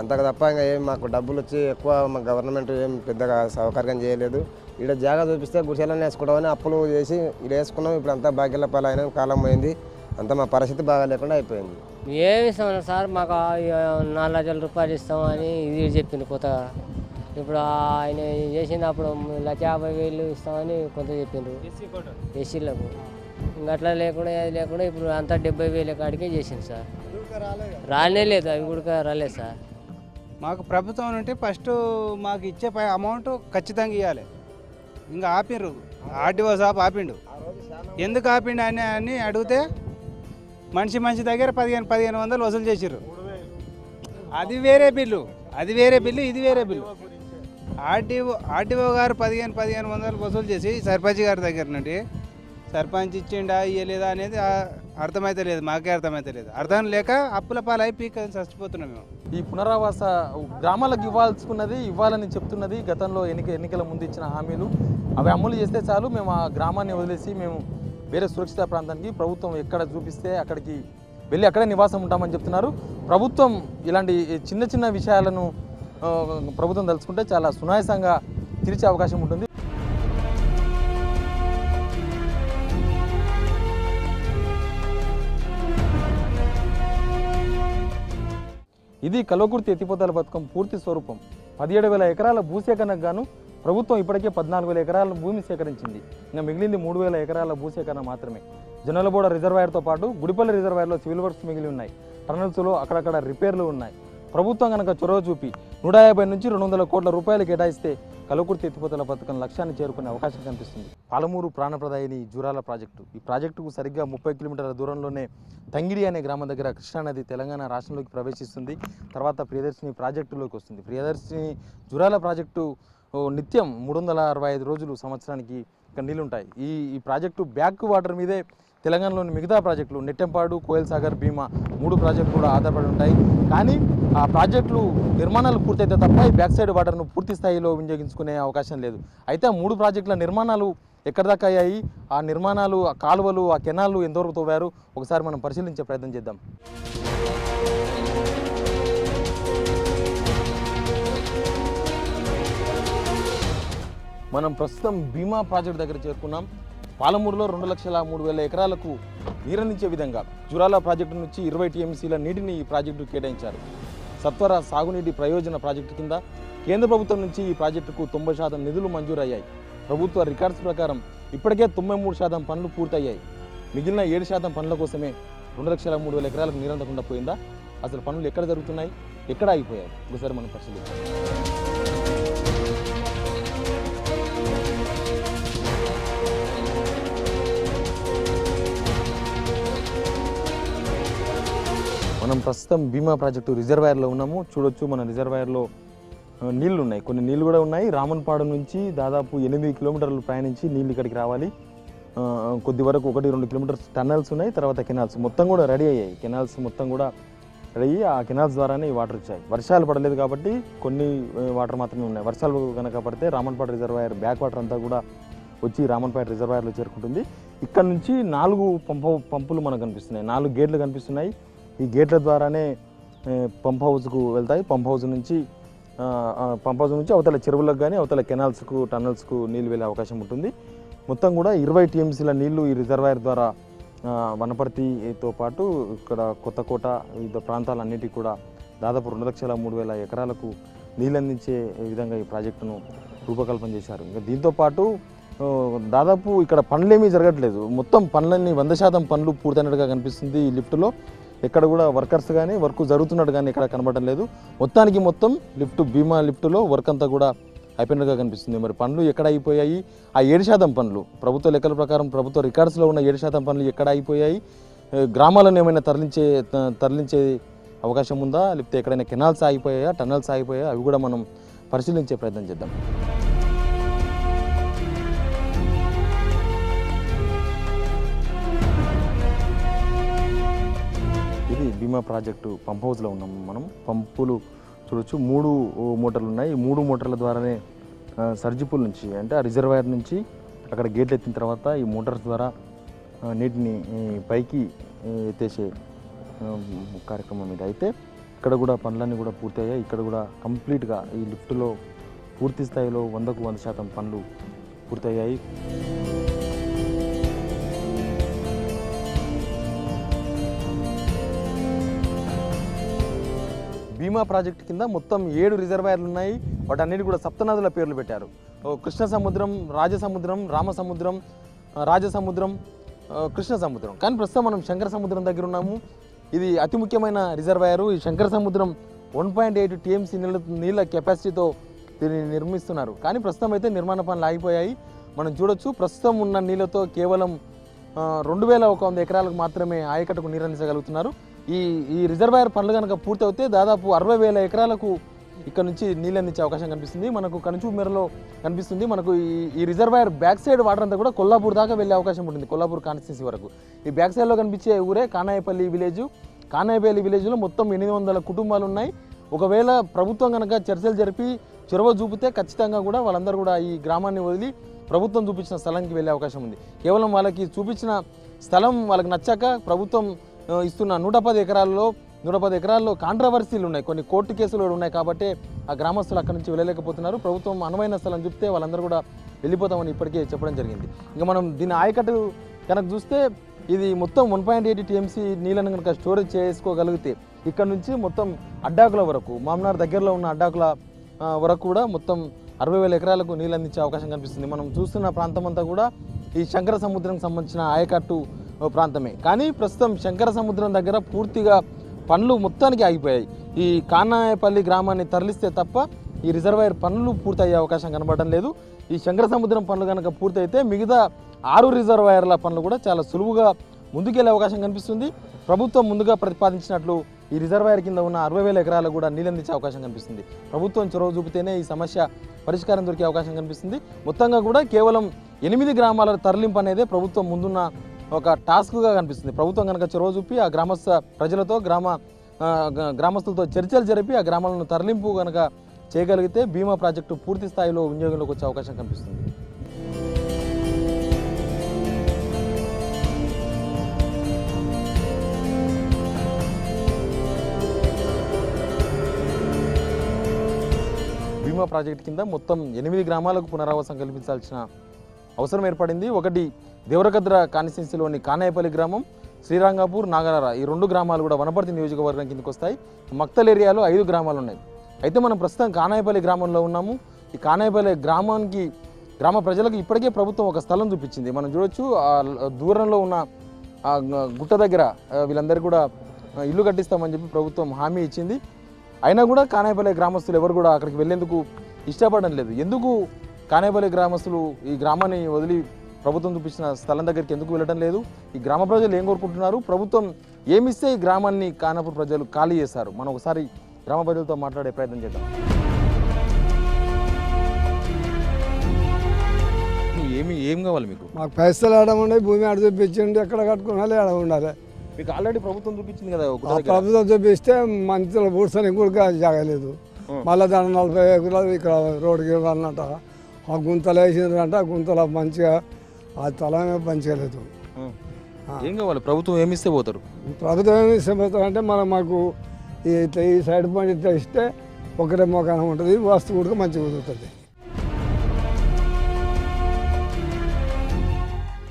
అంతకు తప్ప ఇంకా ఏం మాకు డబ్బులు వచ్చి ఎక్కువ మా గవర్నమెంట్ ఏం పెద్దగా సౌకర్యం చేయలేదు. ఇక్కడ జాగా చూపిస్తే గుడిసెలను వేసుకుంటామని అప్పులు చేసి ఇక్కడ వేసుకున్నాం. ఇప్పుడు అంతా భాగ్యాల పాలైన కాలం పోయింది. అంతా మా పరిస్థితి బాగా లేకుండా అయిపోయింది. ఏమి ఇస్తామన్నా సార్, మాకు 4 లక్షల రూపాయలు ఇస్తామని ఇది చెప్పింది కొత్తగా. ఇప్పుడు ఆయన చేసింది అప్పుడు 1,50,000 ఇస్తామని కొంత చెప్పిండ్రు ఎస్సీలకు. ఇంకా అట్లా లేకుండా అది లేకుండా ఇప్పుడు అంతా 70,000 కాడికే చేసింది సార్. రానే లేదు, అవి కూడా రాలేదు సార్. మాకు ప్రభుత్వం నుండి ఫస్ట్ మాకు ఇచ్చే అమౌంట్ ఖచ్చితంగా ఇవ్వాలి. ఇంకా ఆపిర్రు, ఆర్టీఓ షాప్ ఆపిండు. ఎందుకు ఆపిండు అని అడిగితే మనిషి దగ్గర 1500 వసూలు చేసిర్రు. అది వేరే బిల్లు, ఇది వేరే బిల్లు. ఆర్టీఓ గారు 1500 వసూలు చేసి సర్పంచ్ గారి దగ్గర నుండి సర్పంచ్ ఇచ్చిండా ఇయ్యలేదా అనేది అర్థమైతే లేదు, మాకే అర్థమైతే లేదు. అర్థం లేక అప్పుల పాలై పీక్ చచ్చిపోతున్నాం మేము. ఈ పునరావాస గ్రామాలకు ఇవ్వాలని చెప్తున్నది గతంలో ఎన్నికల ముందు ఇచ్చిన హామీలు. అవి అమలు చేస్తే చాలు, మేము ఆ గ్రామాన్ని వదిలేసి మేము వేరే సురక్షిత ప్రాంతానికి ప్రభుత్వం ఎక్కడ చూపిస్తే అక్కడికి వెళ్ళి అక్కడే నివాసం ఉంటామని చెప్తున్నారు. ప్రభుత్వం ఇలాంటి చిన్న చిన్న విషయాలను ప్రభుత్వం తలుచుకుంటే చాలా సునాయాసంగా తీర్చే అవకాశం ఉంటుంది. ఇది కల్వకుర్తి ఎత్తిపోతల పథకం పూర్తి స్వరూపం. 17,000 ఎకరాల భూసేకరణకు గాను ప్రభుత్వం ఇప్పటికే 14,000 ఎకరాల భూమి సేకరించింది. ఇంకా మిగిలింది 3,000 ఎకరాల భూసేకరణ మాత్రమే. జొన్నలబోడ రిజర్వాయర్తో పాటు గుడిపల్లి రిజర్వాయర్లో సివిల్ వర్క్స్ మిగిలి ఉన్నాయి. టనల్స్లో అక్కడక్కడ రిపేర్లు ఉన్నాయి. ప్రభుత్వం కనుక చొరవ చూపి 150 నుంచి 200 కోట్ల రూపాయలు కేటాయిస్తే కల్వకుర్తి ఎత్తిపోతల పథకం లక్ష్యాన్ని చేరుకునే అవకాశం కనిపిస్తుంది. పాలమూరు ప్రాణప్రదాయిని జూరాల ప్రాజెక్టు. ఈ ప్రాజెక్టుకు సరిగ్గా 30 కిలోమీటర్ల దూరంలోనే తంగిడి అనే గ్రామం దగ్గర కృష్ణానది తెలంగాణ రాష్ట్రంలోకి ప్రవేశిస్తుంది. తర్వాత ప్రియదర్శిని ప్రాజెక్టులోకి వస్తుంది. ప్రియదర్శిని జూరాల ప్రాజెక్టు నిత్యం 365 రోజులు సంవత్సరానికి ఇక్కడ నీళ్ళుంటాయి. ఈ ప్రాజెక్టు బ్యాక్ వాటర్ మీదే తెలంగాణలోని మిగతా ప్రాజెక్టులు నెట్టెంపాడు, కోయల్ సాగర్, భీమా 3 ప్రాజెక్టులు కూడా ఆధారపడి ఉంటాయి. కానీ ఆ ప్రాజెక్టులు నిర్మాణాలు పూర్తయితే తప్ప ఈ బ్యాక్ సైడ్ వాటర్ను పూర్తి స్థాయిలో వినియోగించుకునే అవకాశం లేదు. అయితే ఆ 3 ప్రాజెక్టుల నిర్మాణాలు ఎక్కడి దాకా అయ్యాయి, ఆ నిర్మాణాలు, ఆ కాలువలు, ఆ కెనాళ్ళు ఎంతవరకు తవ్వారు ఒకసారి మనం పరిశీలించే ప్రయత్నం చేద్దాం. మనం ప్రస్తుతం భీమా ప్రాజెక్టు దగ్గర చేరుకున్నాం. పాలమూరులో 2,03,000 ఎకరాలకు నీరందించే విధంగా జూరాల ప్రాజెక్టు నుంచి 20 టీఎంసీల నీటిని ఈ ప్రాజెక్టు కేటాయించారు. సత్వర సాగునీటి ప్రయోజన ప్రాజెక్టు కింద కేంద్ర ప్రభుత్వం నుంచి ఈ ప్రాజెక్టుకు 90% నిధులు మంజూరయ్యాయి. ప్రభుత్వ రికార్డ్స్ ప్రకారం ఇప్పటికే 93% పనులు పూర్తయ్యాయి. మిగిలిన 7% పనుల కోసమే 2,03,000 ఎకరాలకు నీరందకుండా పోయిందా? అసలు పనులు ఎక్కడ జరుగుతున్నాయి, ఎక్కడ ఆగిపోయాయి ఒకసారి మనం పరిశీలిద్దాం. మనం ప్రస్తుతం భీమా ప్రాజెక్టు రిజర్వాయర్లో ఉన్నాము. చూడొచ్చు, మన రిజర్వాయర్లో నీళ్లు ఉన్నాయి. కొన్ని నీళ్లు కూడా ఉన్నాయి. రామన్పాడు నుంచి దాదాపు 8 కిలోమీటర్లు ప్రయాణించి నీళ్ళు ఇక్కడికి రావాలి. కొద్ది వరకు 1-2 కిలోమీటర్స్ టన్నల్స్ ఉన్నాయి. తర్వాత కెనాల్స్ మొత్తం కూడా రెడీ అయ్యాయి. కెనాల్స్ మొత్తం కూడా రెడీ అయ్యి ఆ కెనాల్స్ ద్వారానే ఈ వాటర్ వచ్చాయి. వర్షాలు పడలేదు కాబట్టి కొన్ని వాటర్ మాత్రమే ఉన్నాయి. వర్షాలు కనుక పడితే రామన్పాడు రిజర్వాయర్ బ్యాక్ వాటర్ అంతా కూడా వచ్చి రామన్పాడు రిజర్వాయర్లో చేరుకుంటుంది. ఇక్కడ నుంచి 4 పంపులు మనకు కనిపిస్తున్నాయి. 4 గేట్లు కనిపిస్తున్నాయి. ఈ గేట్ల ద్వారానే పంప్ హౌస్కు వెళ్తాయి. పంప్ హౌస్ నుంచి అవతల చెరువులకు కానీ అవతల కెనాల్స్కు, టన్నల్స్కు నీళ్ళు వెళ్ళే అవకాశం ఉంటుంది. మొత్తం కూడా 20 టీఎంసీల నీళ్లు ఈ రిజర్వాయర్ ద్వారా వనపర్తితో పాటు ఇక్కడ కొత్తకోట వివిధ ప్రాంతాలన్నిటికీ కూడా దాదాపు 2,03,000 ఎకరాలకు నీళ్ళు అందించే విధంగా ఈ ప్రాజెక్టును రూపకల్పన చేశారు. ఇంకా దీంతోపాటు దాదాపు ఇక్కడ పనులేమీ జరగట్లేదు. మొత్తం పనులన్నీ 100% పనులు పూర్తయినట్టుగా కనిపిస్తుంది. ఈ లిఫ్ట్లో ఎక్కడ కూడా వర్కర్స్ కానీ వర్క్ జరుగుతున్నట్టు కానీ ఇక్కడ కనబడటం లేదు. మొత్తానికి మొత్తం భీమా లిఫ్ట్లో వర్క్ అంతా కూడా అయిపోయినట్టుగా కనిపిస్తుంది. మరి పనులు ఎక్కడ అయిపోయాయి? ఆ 7% పనులు ప్రభుత్వ లెక్కల ప్రకారం ప్రభుత్వ రికార్డ్స్లో ఉన్న 7% పనులు ఎక్కడ అయిపోయాయి? గ్రామాలను ఏమైనా తరలించే అవకాశం ఉందా? లేకపోతే ఎక్కడైనా కెనాల్స్ ఆగిపోయాయా, టన్నల్స్ ఆగిపోయాయా? అవి కూడా మనం పరిశీలించే ప్రయత్నం చేద్దాం. ఇది భీమా ప్రాజెక్టు పంప్ హౌస్లో ఉన్నాము మనం. పంపులు చూడొచ్చు, 3 మోటార్లు ఉన్నాయి. ఈ 3 మోటార్ల ద్వారానే సర్జిపూల్ నుంచి అంటే ఆ రిజర్వాయర్ నుంచి అక్కడ గేట్లు ఎత్తిన తర్వాత ఈ మోటార్స్ ద్వారా నీటిని పైకి ఎత్తేసే కార్యక్రమం ఇది. అయితే ఇక్కడ కూడా పనులన్నీ కూడా పూర్తయ్యాయి. ఇక్కడ కూడా కంప్లీట్గా ఈ లిఫ్ట్లో పూర్తి స్థాయిలో 100కు 100% పనులు పూర్తయ్యాయి. భీమా ప్రాజెక్టు కింద మొత్తం 7 రిజర్వాయర్లు ఉన్నాయి. వాటన్నిటి కూడా సప్తనదుల పేర్లు పెట్టారు. కృష్ణ సముద్రం, రాజసముద్రం, రామసముద్రం, రాజసముద్రం, కృష్ణ సముద్రం. కానీ ప్రస్తుతం మనం శంకర సముద్రం దగ్గర ఉన్నాము. ఇది అతి ముఖ్యమైన రిజర్వాయరు. ఈ శంకర సముద్రం 1.8 TMC నీళ్ళ కెపాసిటీతో దీన్ని నిర్మిస్తున్నారు. కానీ ప్రస్తుతం అయితే నిర్మాణ పనులు ఆగిపోయాయి. మనం చూడొచ్చు ప్రస్తుతం ఉన్న నీళ్ళతో కేవలం 2100 ఎకరాలకు మాత్రమే ఆయకట్టుకు నీరు అందించగలుగుతున్నారు. ఈ రిజర్వాయర్ పనులు కనుక పూర్తవుతే దాదాపు 60,000 ఎకరాలకు ఇక్కడ నుంచి నీళ్ళు అందించే అవకాశం కనిపిస్తుంది. మనకు కనుచూపు మేరలో కనిపిస్తుంది. మనకు ఈ రిజర్వాయర్ బ్యాక్ సైడ్ వాటర్ అంతా కూడా కొల్లాపూర్ దాకా వెళ్ళే అవకాశం ఉంటుంది, కొల్లాపూర్ కాన్స్టిట్యున్సీ వరకు. ఈ బ్యాక్ సైడ్లో కనిపించే ఊరే కానాయపల్లి విలేజ్. కానాయపల్లి విలేజ్లో మొత్తం 800 కుటుంబాలు ఉన్నాయి. ఒకవేళ ప్రభుత్వం కనుక చర్చలు జరిపి చొరవ చూపితే ఖచ్చితంగా కూడా వాళ్ళందరూ కూడా ఈ గ్రామాన్ని వదిలి ప్రభుత్వం చూపించిన స్థలానికి వెళ్ళే అవకాశం ఉంది. కేవలం వాళ్ళకి చూపించిన స్థలం వాళ్ళకి నచ్చాక ప్రభుత్వం ఇస్తున్న 110 ఎకరాల్లో కాంట్రవర్సీలు ఉన్నాయి, కొన్ని కోర్టు కేసులు ఉన్నాయి. కాబట్టి ఆ గ్రామస్తులు అక్కడి నుంచి వెళ్ళలేకపోతున్నారు. ప్రభుత్వం అనువైన స్థలం చూపితే వాళ్ళందరూ కూడా వెళ్ళిపోతామని ఇప్పటికే చెప్పడం జరిగింది. ఇంకా మనం దీని ఆయకట్టు కనుక చూస్తే ఇది మొత్తం 1.8 TMC నీళ్ళను కనుక స్టోరేజ్ చేసుకోగలిగితే ఇక్కడ నుంచి మొత్తం అడ్డాకుల వరకు, మామనార్ దగ్గరలో ఉన్న అడ్డాకుల వరకు కూడా మొత్తం 60,000 ఎకరాలకు నీళ్ళు అందించే అవకాశం కనిపిస్తుంది. మనం చూస్తున్న ప్రాంతం అంతా కూడా ఈ శంకర సముద్రంకి సంబంధించిన ఆయకట్టు ప్రాంతమే. కానీ ప్రస్తుతం శంకర సముద్రం దగ్గర పూర్తిగా పనులు మొత్తానికి ఆగిపోయాయి. ఈ కానాయపల్లి గ్రామాన్ని తరలిస్తే తప్ప ఈ రిజర్వాయర్ పనులు పూర్తయ్యే అవకాశం కనబడడం లేదు. ఈ శంకర సముద్రం పనులు కనుక పూర్తయితే మిగతా 6 రిజర్వాయర్ల పనులు కూడా చాలా సులువుగా ముందుకెళ్లే అవకాశం కనిపిస్తుంది. ప్రభుత్వం ముందుగా ప్రతిపాదించినట్లు ఈ రిజర్వాయర్ కింద ఉన్న 60,000 ఎకరాలకు కూడా నీళ్ళందించే అవకాశం కనిపిస్తుంది. ప్రభుత్వం చొరవ చూపితేనే ఈ సమస్య పరిష్కారం దొరికే అవకాశం కనిపిస్తుంది. మొత్తంగా కూడా కేవలం 8 గ్రామాల తరలింపు అనేది ప్రభుత్వం ముందున్న ఒక టాస్క్గా కనిపిస్తుంది. ప్రభుత్వం కనుక చొరవ చూపి ఆ గ్రామస్థ ప్రజలతో గ్రామస్తులతో చర్చలు జరిపి ఆ గ్రామాలను తరలింపు కనుక చేయగలిగితే భీమా ప్రాజెక్టు పూర్తి స్థాయిలో వినియోగంలోకి వచ్చే అవకాశం కనిపిస్తుంది. భీమా ప్రాజెక్టు కింద మొత్తం 8 గ్రామాలకు పునరావాసం కల్పించాల్సిన అవసరం ఏర్పడింది. ఒకటి దేవరకద్ర కాన్స్టిట్యున్సీలోని కానాయపల్లి గ్రామం, శ్రీరంగపూర్, నాగరార ఈ 2 గ్రామాలు కూడా వనపర్తి నియోజకవర్గం కిందకి వస్తాయి. మక్తల్ ఏరియాలో 5 గ్రామాలు ఉన్నాయి. అయితే మనం ప్రస్తుతం కానాయపల్లి గ్రామంలో ఉన్నాము. ఈ కానాయపల్లి గ్రామ ప్రజలకు ఇప్పటికే ప్రభుత్వం ఒక స్థలం చూపించింది. మనం చూడొచ్చు దూరంలో ఉన్న గుట్ట దగ్గర వీళ్ళందరికీ కూడా ఇల్లు కట్టిస్తామని చెప్పి ప్రభుత్వం హామీ ఇచ్చింది. అయినా కూడా కానాయపల్లి గ్రామస్తులు ఎవరు కూడా అక్కడికి వెళ్ళేందుకు ఇష్టపడడం లేదు. ఎందుకు కానాయపల్లి గ్రామస్తులు ఈ గ్రామాన్ని వదిలి ప్రభుత్వం చూపించిన స్థలం దగ్గరికి ఎందుకు వెళ్ళడం లేదు? ఈ గ్రామ ప్రజలు ఏం కోరుకుంటున్నారు? ప్రభుత్వం ఏమిస్తే ఈ గ్రామాన్ని కానాపూర్ ప్రజలు ఖాళీ చేస్తారు? మనం ఒకసారి గ్రామ ప్రజలతో మాట్లాడే ప్రయత్నం చేద్దాం. ఏం కావాలి మీకు? మాకు పైసలు ఆడ ఉన్నాయి, భూమి ఆడ చూపించండి, ఎక్కడ కట్టుకోవాలి ఆడ ఉండాలి. మీకు ఆల్రెడీ ప్రభుత్వం చూపించింది కదా? ప్రభుత్వం చూపిస్తే మంచిలో బూడ్సని కూడా జాగలేదు. మళ్ళీ దాని 40 ఎకరాలు ఇక్కడ రోడ్డుకి అన్నట ఆ గుంతలు వేసిందంట. ఆ గుంతలు మంచిగా ఆ తలమే మంచిగా లేదు. ఏం కావాలి? ప్రభుత్వం ఏమిస్తే పోతారు? ప్రభుత్వం ఏమిస్తే పోతారు అంటే మాకు ఈ సైడ్ పాయింట్ ఇట్లా ఇస్తే ఒకటే మోకానం ఉంటుంది, వస్తువు కూడా మంచిగా కుదురుతుంది.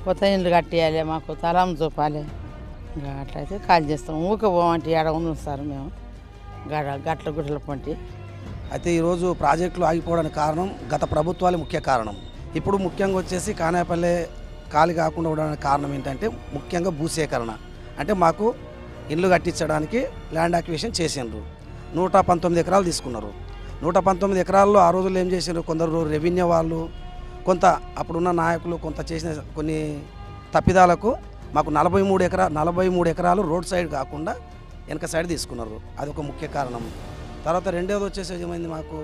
కొత్త ఇండ్లు కట్టేయాలి, మాకు తలం చూపాలి. ఇంకా అట్లయితే కాల్ చేస్తాం. ఊక పోమంటే ఏడ ఉన్నాం సార్ మేము గట్ల గుట్టల పంటి. అయితే ఈరోజు ప్రాజెక్టులు ఆగిపోవడానికి కారణం గత ప్రభుత్వాలే ముఖ్య కారణం. ఇప్పుడు ముఖ్యంగా వచ్చేసి కానాయపల్లె ఖాళీ కాకుండా ఉండడానికి కారణం ఏంటంటే ముఖ్యంగా భూసేకరణ. అంటే మాకు ఇల్లు కట్టించడానికి ల్యాండ్ అక్విజిషన్ చేసిండ్రు. 119 ఎకరాలు తీసుకున్నారు. 119 ఎకరాల్లో ఆ రోజుల్లో ఏం చేసిండ్రు, కొందరు రెవెన్యూ వాళ్ళు, కొంత అప్పుడున్న నాయకులు కొంత చేసిన కొన్ని తప్పిదాలకు మాకు 43 ఎకరాలు రోడ్ సైడ్ కాకుండా వెనక సైడ్ తీసుకున్నారు. అదొక ముఖ్య కారణం. తర్వాత రెండోది వచ్చేసి ఏమైంది, మాకు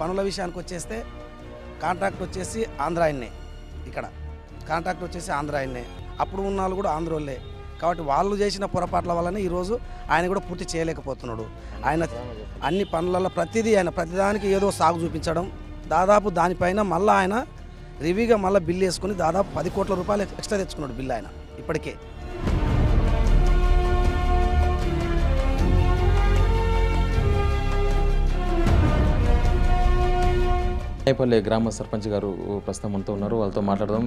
పనుల విషయానికి వచ్చేస్తే కాంట్రాక్ట్ వచ్చేసి ఆంధ్రాయన్నే. ఇక్కడ కాంట్రాక్ట్ వచ్చేసి ఆంధ్రాయన్నే. అప్పుడు ఉన్న వాళ్ళు కూడా ఆంధ్రోళ్ళే. కాబట్టి వాళ్ళు చేసిన పొరపాట్ల వల్లనే ఈరోజు ఆయన కూడా పూర్తి చేయలేకపోతున్నాడు. ఆయన అన్ని పనులలో ప్రతిదానికి ఏదో సాగు చూపించడం, దాదాపు దానిపైన మళ్ళీ ఆయన రివ్యూగా మళ్ళీ బిల్లు వేసుకుని దాదాపు 10 కోట్ల రూపాయలు ఎక్స్ట్రా తెచ్చుకున్నాడు బిల్లు ఆయన ఇప్పటికే. కానాయపల్లి గ్రామ సర్పంచ్ గారు ప్రస్తుతం మనతో ఉన్నారు. వాళ్ళతో మాట్లాడదాం.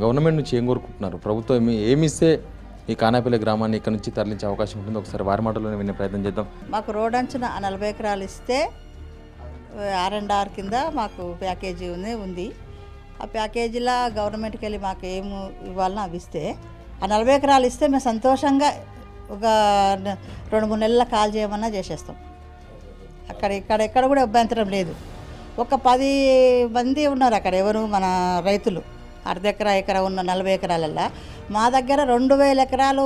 గవర్నమెంట్ నుంచి ఏం కోరుకుంటున్నారు? ప్రభుత్వం ఏమిస్తే ఈ కానాయపల్లి గ్రామాన్ని ఇక్కడ నుంచి తరలించే అవకాశం ఉంటుంది? ఒకసారి వారి మాటలోనే వినే ప్రయత్నం చేద్దాం. మాకు రోడ్ అంచున 40 ఎకరాలు ఇస్తే R&R కింద మాకు ప్యాకేజీ ఉంది. ఆ ప్యాకేజీలా గవర్నమెంట్కి వెళ్ళి మాకు ఏమి ఇవ్వాలని అవి ఇస్తే ఆ 40 ఎకరాలు ఇస్తే మేము సంతోషంగా ఒక 2-3 నెలల కాల్ చేయమన్నా చేసేస్తాం. ఎక్కడ కూడా అభ్యంతరం లేదు. ఒక 10 మంది ఉన్నారు అక్కడ ఎవరు మన రైతులు అర్ధ ఎకరా ఉన్న 40 ఎకరాలల్లో మా దగ్గర 2000 ఎకరాలు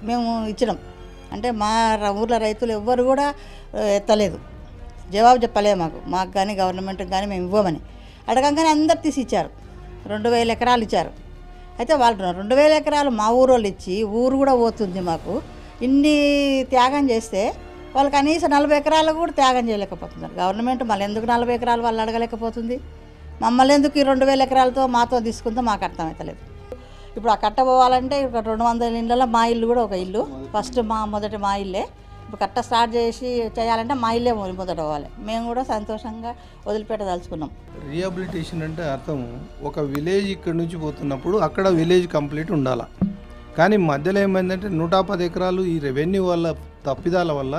మేము ఇచ్చినాం. అంటే మా ఊర్లో రైతులు ఎవ్వరు కూడా ఎత్తలేదు, జవాబు చెప్పలే మాకు కానీ గవర్నమెంట్కి కానీ మేము ఇవ్వమని అడగంగానే అందరు తీసి ఇచ్చారు. 2000 ఎకరాలు ఇచ్చారు. అయితే వాళ్ళు 2000 ఎకరాలు మా ఊరు వాళ్ళు ఇచ్చి ఊరు కూడా పోతుంది మాకు. ఇన్ని త్యాగం చేస్తే వాళ్ళు కనీసం 40 ఎకరాలు కూడా త్యాగం చేయలేకపోతున్నారు. గవర్నమెంట్ మళ్ళీ ఎందుకు 40 ఎకరాలు వాళ్ళు అడగలేకపోతుంది? మమ్మల్ని ఎందుకు ఈ 2000 ఎకరాలతో మాతో తీసుకుందో మాకు అర్థమవుతలేదు. ఇప్పుడు ఆ కట్ట పోవాలంటే 200 ఇళ్ళలో మా ఇల్లు కూడా ఒక ఇల్లు. ఫస్ట్ మొదటి మా ఇల్లే. ఇప్పుడు కట్ట స్టార్ట్ చేయాలంటే మా ఇల్లే మొదట పోవాలి. మేము కూడా సంతోషంగా వదిలిపెట్టదలుచుకున్నాం. రీహాబిలిటేషన్ అంటే అర్థం ఒక విలేజ్ ఇక్కడ నుంచి పోతున్నప్పుడు అక్కడ విలేజ్ కంప్లీట్ ఉండాలి. కానీ మధ్యలో ఏమైందంటే 110 ఎకరాలు ఈ రెవెన్యూ వల్ల తప్పిదాల వల్ల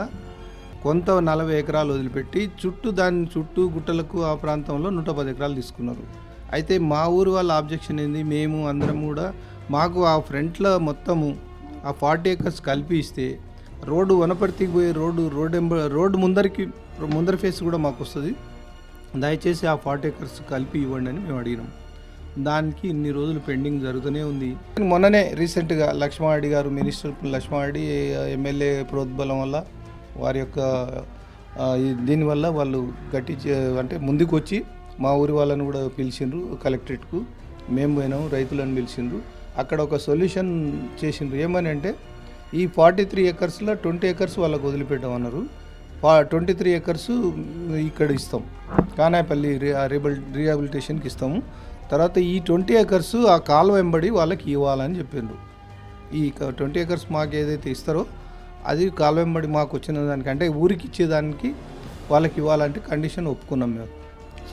కొంత 40 ఎకరాలు వదిలిపెట్టి దాని చుట్టూ గుట్టలకు ఆ ప్రాంతంలో 110 ఎకరాలు తీసుకున్నారు. అయితే మా ఊరు వాళ్ళ ఆబ్జెక్షన్ ఏంది, మేము అందరం కూడా మాకు ఆ ఫ్రంట్లో మొత్తము ఆ 40 ఎకర్స్ కలిపి ఇస్తే రోడ్డు వనపర్తికి పోయే రోడ్డు ముందర ఫేస్ కూడా మాకు వస్తుంది. దయచేసి ఆ 40 ఎకర్స్ కలిపి ఇవ్వండి అని మేము అడిగినాం. దానికి ఇన్ని రోజులు పెండింగ్ జరుగుతూనే ఉంది. మొన్ననే రీసెంట్గా లక్ష్మారెడ్డి గారు, మినిస్టర్ లక్ష్మారెడ్డి ఎమ్మెల్యే ప్రోద్బలం వల్ల వారి యొక్క దీనివల్ల వాళ్ళు అంటే ముందుకు వచ్చి మా ఊరి వాళ్ళని కూడా పిలిచిండ్రు కలెక్టరేట్కు. మేము పోయినాము, రైతులను పిలిచిండ్రు. అక్కడ ఒక సొల్యూషన్ చేసిండ్రు. ఏమని అంటే ఈ 43 ఎకర్స్లో 20 ఎకర్స్ వాళ్ళకు వదిలిపెట్టామన్నారు. 23 ఎకర్స్ ఇక్కడ ఇస్తాం, కానాయపల్లి రీహాబిలిటేషన్కి ఇస్తాము. తర్వాత ఈ 20 ఎకర్స్ ఆ కాలువ వెంబడి వాళ్ళకి ఇవ్వాలని చెప్పిండ్రు. ఈ 20 ఎకర్స్ మాకు ఏదైతే ఇస్తారో అది కాలువ వెంబడి మాకు వచ్చిన దానికి అంటే ఊరికి ఇచ్చేదానికి వాళ్ళకి ఇవ్వాలంటే కండిషన్ ఒప్పుకున్నాం. మేము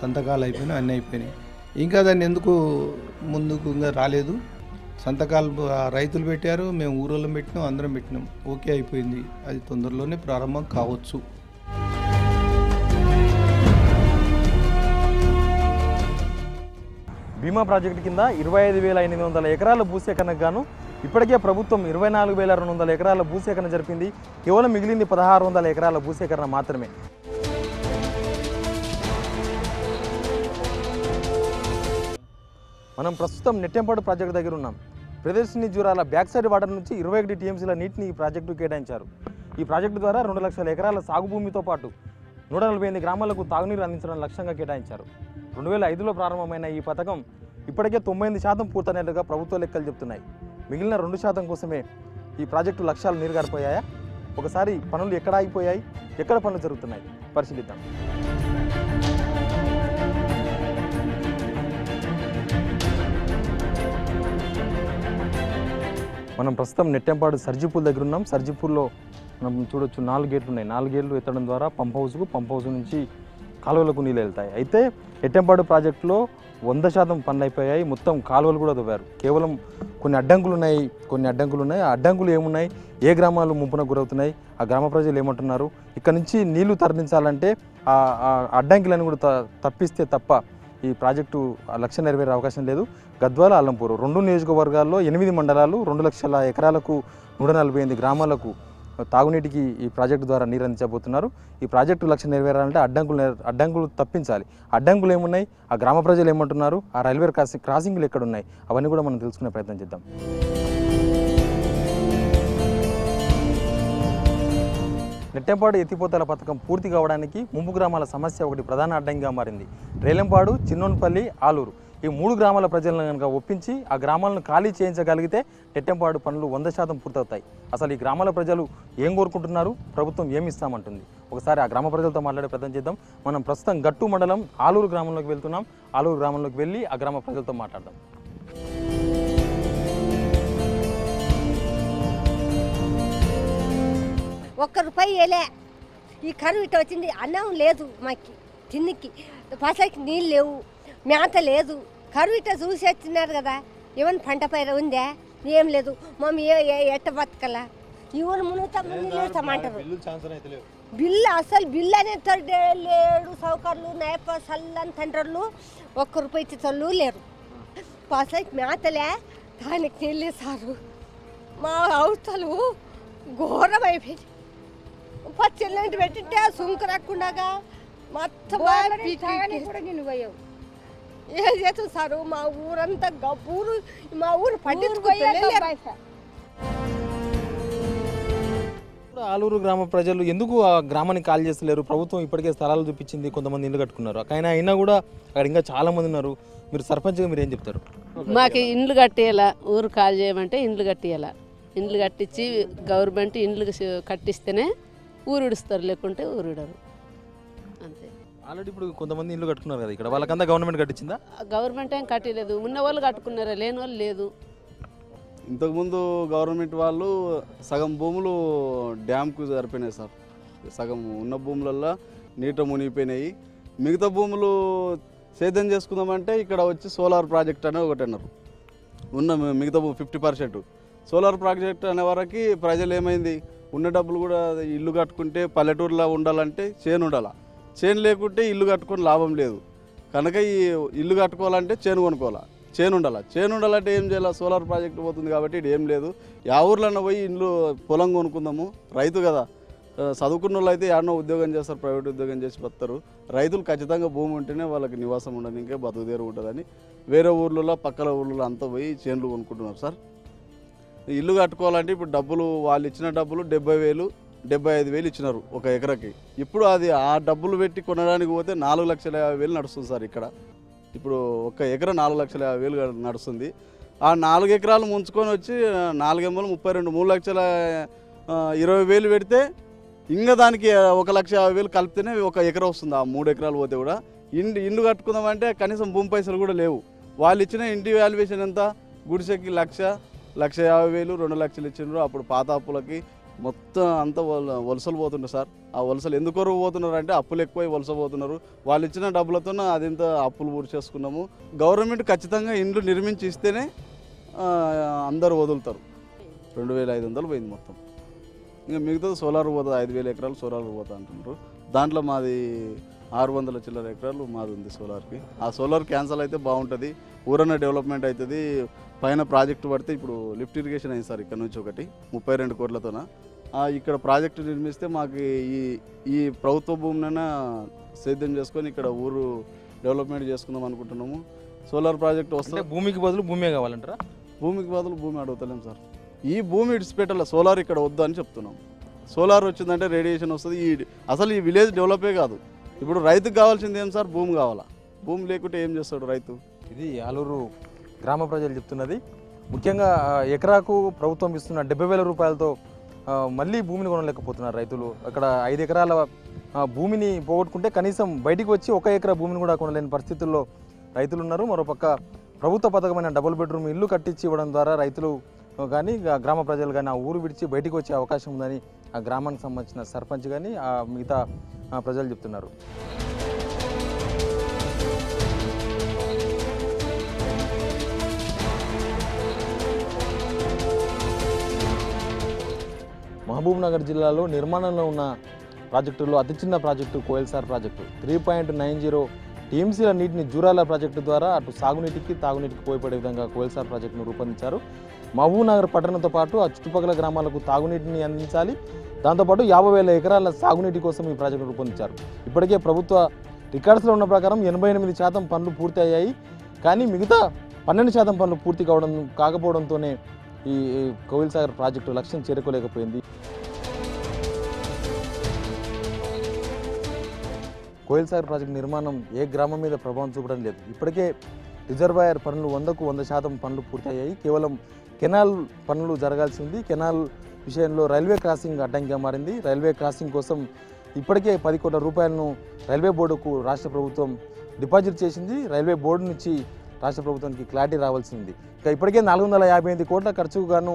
సంతకాలు అయిపోయినాయి, అన్నీ అయిపోయినాయి. ఇంకా దాన్ని ఎందుకు ముందుకు ఇంకా రాలేదు. సంతకాలు రైతులు పెట్టారు, మేము ఊరోళ్ళం పెట్టినాం, అందరం పెట్టినాం. ఓకే అయిపోయింది. అది తొందరలోనే ప్రారంభం కావచ్చు. భీమా ప్రాజెక్టు కింద 25,800 ఎకరాల భూసేకరణకు గాను ఇప్పటికే ప్రభుత్వం 24,200 ఎకరాల భూసేకరణ జరిపింది. కేవలం మిగిలింది 1,600 ఎకరాల భూసేకరణ మాత్రమే. మనం ప్రస్తుతం నెట్టెంపాడు ప్రాజెక్టు దగ్గర ఉన్నాం. Pradarshini Jurala back side water నుంచి 21 టీఎంసీల నీటిని ఈ ప్రాజెక్టు కేటాయించారు. ఈ ప్రాజెక్టు ద్వారా 2 లక్షల ఎకరాల సాగు భూమితో పాటు 148 గ్రామాలకు తాగునీరు అందించడం లక్ష్యంగా కేటాయించారు. 2005లో ప్రారంభమైన ఈ పథకం ఇప్పటికే 98% పూర్తయినట్లుగా ప్రభుత్వ లెక్కలు చెప్తున్నాయి. మిగిలిన 2% కోసమే ఈ ప్రాజెక్టు లక్ష్యాలు నీరుగారిపోయాయా? ఒకసారి పనులు ఎక్కడ ఆగిపోయాయి, ఎక్కడ పనులు జరుగుతున్నాయి పరిశీలిద్దాం. మనం ప్రస్తుతం నెట్టెంపాడు సర్జిపూల్ దగ్గర ఉన్నాం. సర్జిపూల్లో మనం చూడొచ్చు 4 గేట్లు ఉన్నాయి. 4 గేట్లు ఎత్తడం ద్వారా పంప్ హౌస్ నుంచి కాలువలకు నీళ్ళు వెళ్తాయి. అయితే నెట్టెంపాడు ప్రాజెక్టులో 100% పనులు అయిపోయాయి. మొత్తం కాలువలు కూడా తవ్వారు. కేవలం కొన్ని అడ్డంకులు ఉన్నాయి. ఆ అడ్డంకులు ఏమున్నాయి, ఏ గ్రామాలు ముంపున గురవుతున్నాయి, ఆ గ్రామ ప్రజలు ఏమంటున్నారు, ఇక్కడ నుంచి నీళ్లు తరలించాలంటే ఆ అడ్డంకులను కూడా తప్పిస్తే తప్ప ఈ ప్రాజెక్టు లక్ష్యం నెరవేరే అవకాశం లేదు. గద్వాల, అల్లంపూరు 2 నియోజకవర్గాల్లో 8 మండలాలు 2 లక్షల ఎకరాలకు 148 గ్రామాలకు తాగునీటికి ఈ ప్రాజెక్టు ద్వారా నీరు అందించబోతున్నారు. ఈ ప్రాజెక్టు లక్ష్యం నెరవేరాలంటే అడ్డంకులు తప్పించాలి. అడ్డంకులు ఏమున్నాయి, ఆ గ్రామ ప్రజలు ఏమంటున్నారు, ఆ రైల్వే క్రాసింగ్లు ఎక్కడున్నాయి, అవన్నీ కూడా మనం తెలుసుకునే ప్రయత్నం చేద్దాం. నెట్టెంపాడు ఎత్తిపోతల పథకం పూర్తి కావడానికి ముంపు గ్రామాల సమస్య ఒకటి ప్రధాన అడ్డంకిగా మారింది. రేలంపాడు, చిన్నోన్పల్లి, ఆలూరు ఈ 3 గ్రామాల ప్రజలను కనుక ఒప్పించి ఆ గ్రామాలను ఖాళీ చేయించగలిగితే నెట్టెంపాడు పనులు 100% పూర్తవుతాయి. అసలు ఈ గ్రామాల ప్రజలు ఏం కోరుకుంటున్నారు, ప్రభుత్వం ఏమి ఇస్తామంటుంది, ఒకసారి ఆ గ్రామ ప్రజలతో మాట్లాడే ప్రయత్నం చేద్దాం. మనం ప్రస్తుతం గట్టు మండలం ఆలూరు గ్రామంలోకి వెళ్తున్నాం. ఆలూరు గ్రామంలోకి వెళ్ళి ఆ గ్రామ ప్రజలతో మాట్లాడదాం. ₹1 వేయలే. ఈ కరువు ఇట్లా వచ్చింది. అన్నం లేదు, మాకు తిన్నికి పసకి నీళ్ళు లేవు, మేత లేదు. కరువు ఇట్లా చూసి వచ్చినారు కదా, ఏమన్నా పంట పైర ఉందా, ఏం లేదు. మమ్మీ ఎట్ట బతకలా, ఇవన్నీ మునుగుతామంటారు. బిల్లు అసలు బిల్లు అనేది లేడు. సౌకర్యాలు నేప సల్లని తండ్రులు ₹1 ఇచ్చేటోళ్ళు లేరు. పసకి మేతలే దానికి నీళ్ళే సారు మా అవతలు ఘోరమైపోయింది పచ్చళ్ళంటి పెట్టింటే సుంకు రాకుండా మొత్తం ఏం చేస్తాం సారు మా ఊరంతా గబ్బూరు మా ఊరు పండించుకోలేదు. ఆలూరు గ్రామ ప్రజలు ఎందుకు ఆ గ్రామాన్ని కాల్ చేస్తలేరు? ప్రభుత్వం ఇప్పటికే స్థలాలు చూపించింది, కొంతమంది ఇల్లు కట్టుకున్నారు, కానీ అయినా కూడా అక్కడ ఇంకా చాలా మంది ఉన్నారు. మీరు సర్పంచ్గా మీరు ఏం చెప్తారు? మాకు ఇండ్లు కట్టేయాలా, ఊరు కాల్ చేయమంటే ఇండ్లు కట్టేయాలా. ఇండ్లు కట్టించి గవర్నమెంట్ ఇండ్లు కట్టిస్తేనే ఊరు ఇడుస్తారు, లేకుంటే ఊరు ఇడరు అంతే. ఆల్రెడీ ఇప్పుడు కొంతమంది ఇల్లు కట్టుకున్నారు కదా ఇక్కడ, వాళ్ళకంతా గవర్నమెంట్ కట్టించిందా? గవర్నమెంట్ ఏం కట్టలేదు, ఉన్న వాళ్ళు కట్టుకున్నారా, లేని వాళ్ళు లేదు. ఇంతకుముందు గవర్నమెంట్ వాళ్ళు సగం భూములు డ్యామ్కు సరిపోయినాయి సార్. సగం ఉన్న భూములల్లో నీట మునిగిపోయినాయి. మిగతా భూములు సేద్యం చేసుకుందామంటే ఇక్కడ వచ్చి సోలార్ ప్రాజెక్ట్ అనేది ఒకటి అన్నారు. ఉన్న మిగతా 50% సోలార్ ప్రాజెక్ట్ అనే వరకు ప్రజలు ఏమైంది, ఉన్న డబ్బులు కూడా ఇల్లు కట్టుకుంటే పల్లెటూరులో ఉండాలంటే చేను ఉండాలి, చేను లేకుంటే ఇల్లు కట్టుకొని లాభం లేదు. కనుక ఈ ఇల్లు కట్టుకోవాలంటే చేను కొనుక్కోవాలి, చేను ఉండాలంటే ఏం చేయాలి, సోలార్ ప్రాజెక్ట్ పోతుంది కాబట్టి ఇది ఏం లేదు. యా ఊర్లన్నా పోయి ఇల్లు పొలం కొనుక్కుందాము, రైతు కదా, చదువుకున్న వాళ్ళు అయితే యాడనో ఉద్యోగం చేస్తారు, ప్రైవేట్ ఉద్యోగం చేసి బతారు. రైతులు ఖచ్చితంగా భూమి ఉంటేనే వాళ్ళకి నివాసం ఉండడానికే బతుకుదేరు ఉంటుందని వేరే ఊర్లలో పక్కల ఊర్లలో అంతా పోయి చేనులు కొనుక్కుంటున్నారు సార్. ఇల్లు కట్టుకోవాలంటే ఇప్పుడు డబ్బులు వాళ్ళు ఇచ్చిన డబ్బులు 70,000 75,000 ఇచ్చినారు ఒక ఎకరాకి. ఇప్పుడు అది ఆ డబ్బులు పెట్టి కొనడానికి పోతే 4,50,000 నడుస్తుంది సార్ ఇక్కడ. ఇప్పుడు ఒక ఎకరా 4,50,000 నడుస్తుంది. ఆ 4 ఎకరాలు ముంచుకొని వచ్చి 4 ఎమ్మలు 32 3,20,000 పెడితే ఇంకా దానికి 1,50,000 కలిపితేనే ఒక ఎకరా వస్తుంది. ఆ 3 ఎకరాలు పోతే కూడా ఇండ్లు కట్టుకుందామంటే కనీసం భూమి పైసలు కూడా లేవు. వాళ్ళు ఇచ్చిన ఇంటి వాల్యుయేషన్ ఎంత, గుడిసెకి 1,50,000 2 లక్షలు ఇచ్చినారు. అప్పుడు పాత అప్పులకి మొత్తం అంతా వలసలు పోతుండ్రు సార్. ఆ వలసలు ఎందుకు పోతున్నారు అంటే అప్పులు ఎక్కువై వలస పోతున్నారు. వాళ్ళు ఇచ్చిన డబ్బులతో అదింత అప్పులు పూర్తి చేసుకున్నాము. గవర్నమెంట్ ఖచ్చితంగా ఇండ్లు నిర్మించి ఇస్తేనే అందరూ వదులుతారు. 2,500 పోయింది మొత్తం. ఇంకా మిగతా సోలార్ పోతుంది, 5,000 ఎకరాలు సోలార్ పోతా అంటున్నారు. దాంట్లో మాది 600 చిల్లర ఎకరాలు మాది ఉంది సోలార్కి. ఆ సోలార్ క్యాన్సల్ అయితే బాగుంటుంది, ఊరన్న డెవలప్మెంట్ అవుతుంది. పైన ప్రాజెక్టు పడితే ఇప్పుడు లిఫ్ట్ ఇరిగేషన్ అయింది సార్ ఇక్కడ నుంచి ఒకటి 32 కోట్లతోన. ఇక్కడ ప్రాజెక్టు నిర్మిస్తే మాకు ఈ ప్రభుత్వ భూమినైనా సేద్యం చేసుకొని ఇక్కడ ఊరు డెవలప్మెంట్ చేసుకుందాం అనుకుంటున్నాము. సోలార్ ప్రాజెక్ట్ వస్తే భూమికి బదులు భూమే కావాలంటారా? భూమికి బదులు భూమి అడుగుతలేం సార్. ఈ భూమి ఇడిచిపెట్టాల, సోలార్ ఇక్కడ వద్దు అని చెప్తున్నాం. సోలార్ వచ్చిందంటే రేడియేషన్ వస్తుంది. అసలు ఈ విలేజ్ డెవలపే కాదు. ఇప్పుడు రైతుకు కావాల్సింది ఏం సార్, భూమి కావాలా. భూమి లేకుంటే ఏం చేస్తాడు రైతు? ఇది ఆలూరు గ్రామ ప్రజలు చెప్తున్నది. ముఖ్యంగా ఎకరాకు ప్రభుత్వం ఇస్తున్న 70,000 రూపాయలతో మళ్ళీ భూమిని కొనలేకపోతున్నారు రైతులు. అక్కడ 5 ఎకరాల భూమిని పోగొట్టుకుంటే కనీసం బయటికి వచ్చి 1 ఎకరా భూమిని కూడా కొనలేని పరిస్థితుల్లో రైతులు ఉన్నారు. మరోపక్క ప్రభుత్వ పథకమైన డబుల్ బెడ్రూమ్ ఇల్లు కట్టించి ఇవ్వడం ద్వారా రైతులు కానీ గ్రామ ప్రజలు కానీ ఆ ఊరు విడిచి బయటికి వచ్చే అవకాశం ఉందని ఆ గ్రామానికి సంబంధించిన సర్పంచ్ కానీ ఆ మిగతా ప్రజలు చెప్తున్నారు. మహబూబ్నగర్ జిల్లాలో నిర్మాణంలో ఉన్న ప్రాజెక్టుల్లో అతి చిన్న ప్రాజెక్టు కోయల్సార్ ప్రాజెక్టు. 3.90 టీఎంసీల నీటిని జూరాల ప్రాజెక్టు ద్వారా అటు సాగునీటికి తాగునీటికి ఉపయోగపడే విధంగా కోయల్సార్ ప్రాజెక్టును రూపొందించారు. మహబూబ్నగర్ పట్టణంతో పాటు ఆ చుట్టుపక్కల గ్రామాలకు తాగునీటిని అందించాలి. దాంతోపాటు 50,000 ఎకరాల సాగునీటి కోసం ఈ ప్రాజెక్టును రూపొందించారు. ఇప్పటికే ప్రభుత్వ రికార్డ్స్లో ఉన్న ప్రకారం 88% పనులు పూర్తి అయ్యాయి. కానీ మిగతా 12% పనులు పూర్తి కాకపోవడంతోనే ఈ కోయిల్సాగర్ ప్రాజెక్టు లక్ష్యం చేరుకోలేకపోయింది. కోయిల్సాగర్ ప్రాజెక్టు నిర్మాణం ఏ గ్రామం మీద ప్రభావం చూపడం లేదు. ఇప్పటికే రిజర్వాయర్ పనులు 100కు 100% పనులు పూర్తయ్యాయి. కేవలం కెనాల్ పనులు జరగాల్సింది. కెనాల్ విషయంలో రైల్వే క్రాసింగ్ అడ్డంకిగా మారింది. రైల్వే క్రాసింగ్ కోసం ఇప్పటికే 10 కోట్ల రూపాయలను రైల్వే బోర్డుకు రాష్ట్ర ప్రభుత్వం డిపాజిట్ చేసింది. రైల్వే బోర్డు నుంచి రాష్ట్ర ప్రభుత్వానికి క్లారిటీ రావాల్సింది. ఇక ఇప్పటికే 458 కోట్ల ఖర్చుకు గాను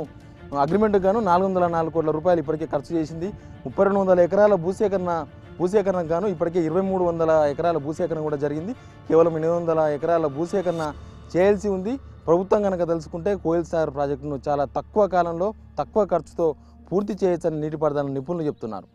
అగ్రిమెంట్కు గాను 404 కోట్ల రూపాయలు ఇప్పటికే ఖర్చు చేసింది. 3200 ఎకరాల భూసేకరణకు గాను ఇప్పటికే 2300 ఎకరాల భూసేకరణ కూడా జరిగింది. కేవలం 800 ఎకరాల భూసేకరణ చేయాల్సి ఉంది. ప్రభుత్వం కనుక తెలుసుకుంటే కోయిల్సాగర్ ప్రాజెక్టును చాలా తక్కువ కాలంలో తక్కువ ఖర్చుతో పూర్తి చేయొచ్చని నీటిపారుదల నిపుణులు చెప్తున్నారు.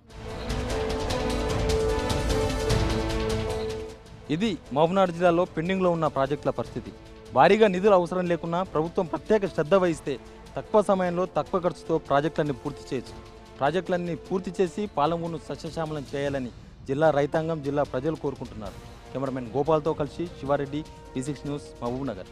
ఇది మహబూబ్నగర్ జిల్లాలో పెండింగ్లో ఉన్న ప్రాజెక్టుల పరిస్థితి. భారీగా నిధులు అవసరం లేకున్నా ప్రభుత్వం ప్రత్యేక శ్రద్ధ వహిస్తే తక్కువ సమయంలో తక్కువ ఖర్చుతో ప్రాజెక్టులన్నీ పూర్తి చేయొచ్చు. ప్రాజెక్టులన్నీ పూర్తి చేసి పాలమూరును సస్యశ్యామలం చేయాలని జిల్లా రైతాంగం, జిల్లా ప్రజలు కోరుకుంటున్నారు. కెమెరామెన్ గోపాల్తో కలిసి శివారెడ్డి, P6 న్యూస్, మహబూబ్ నగర్.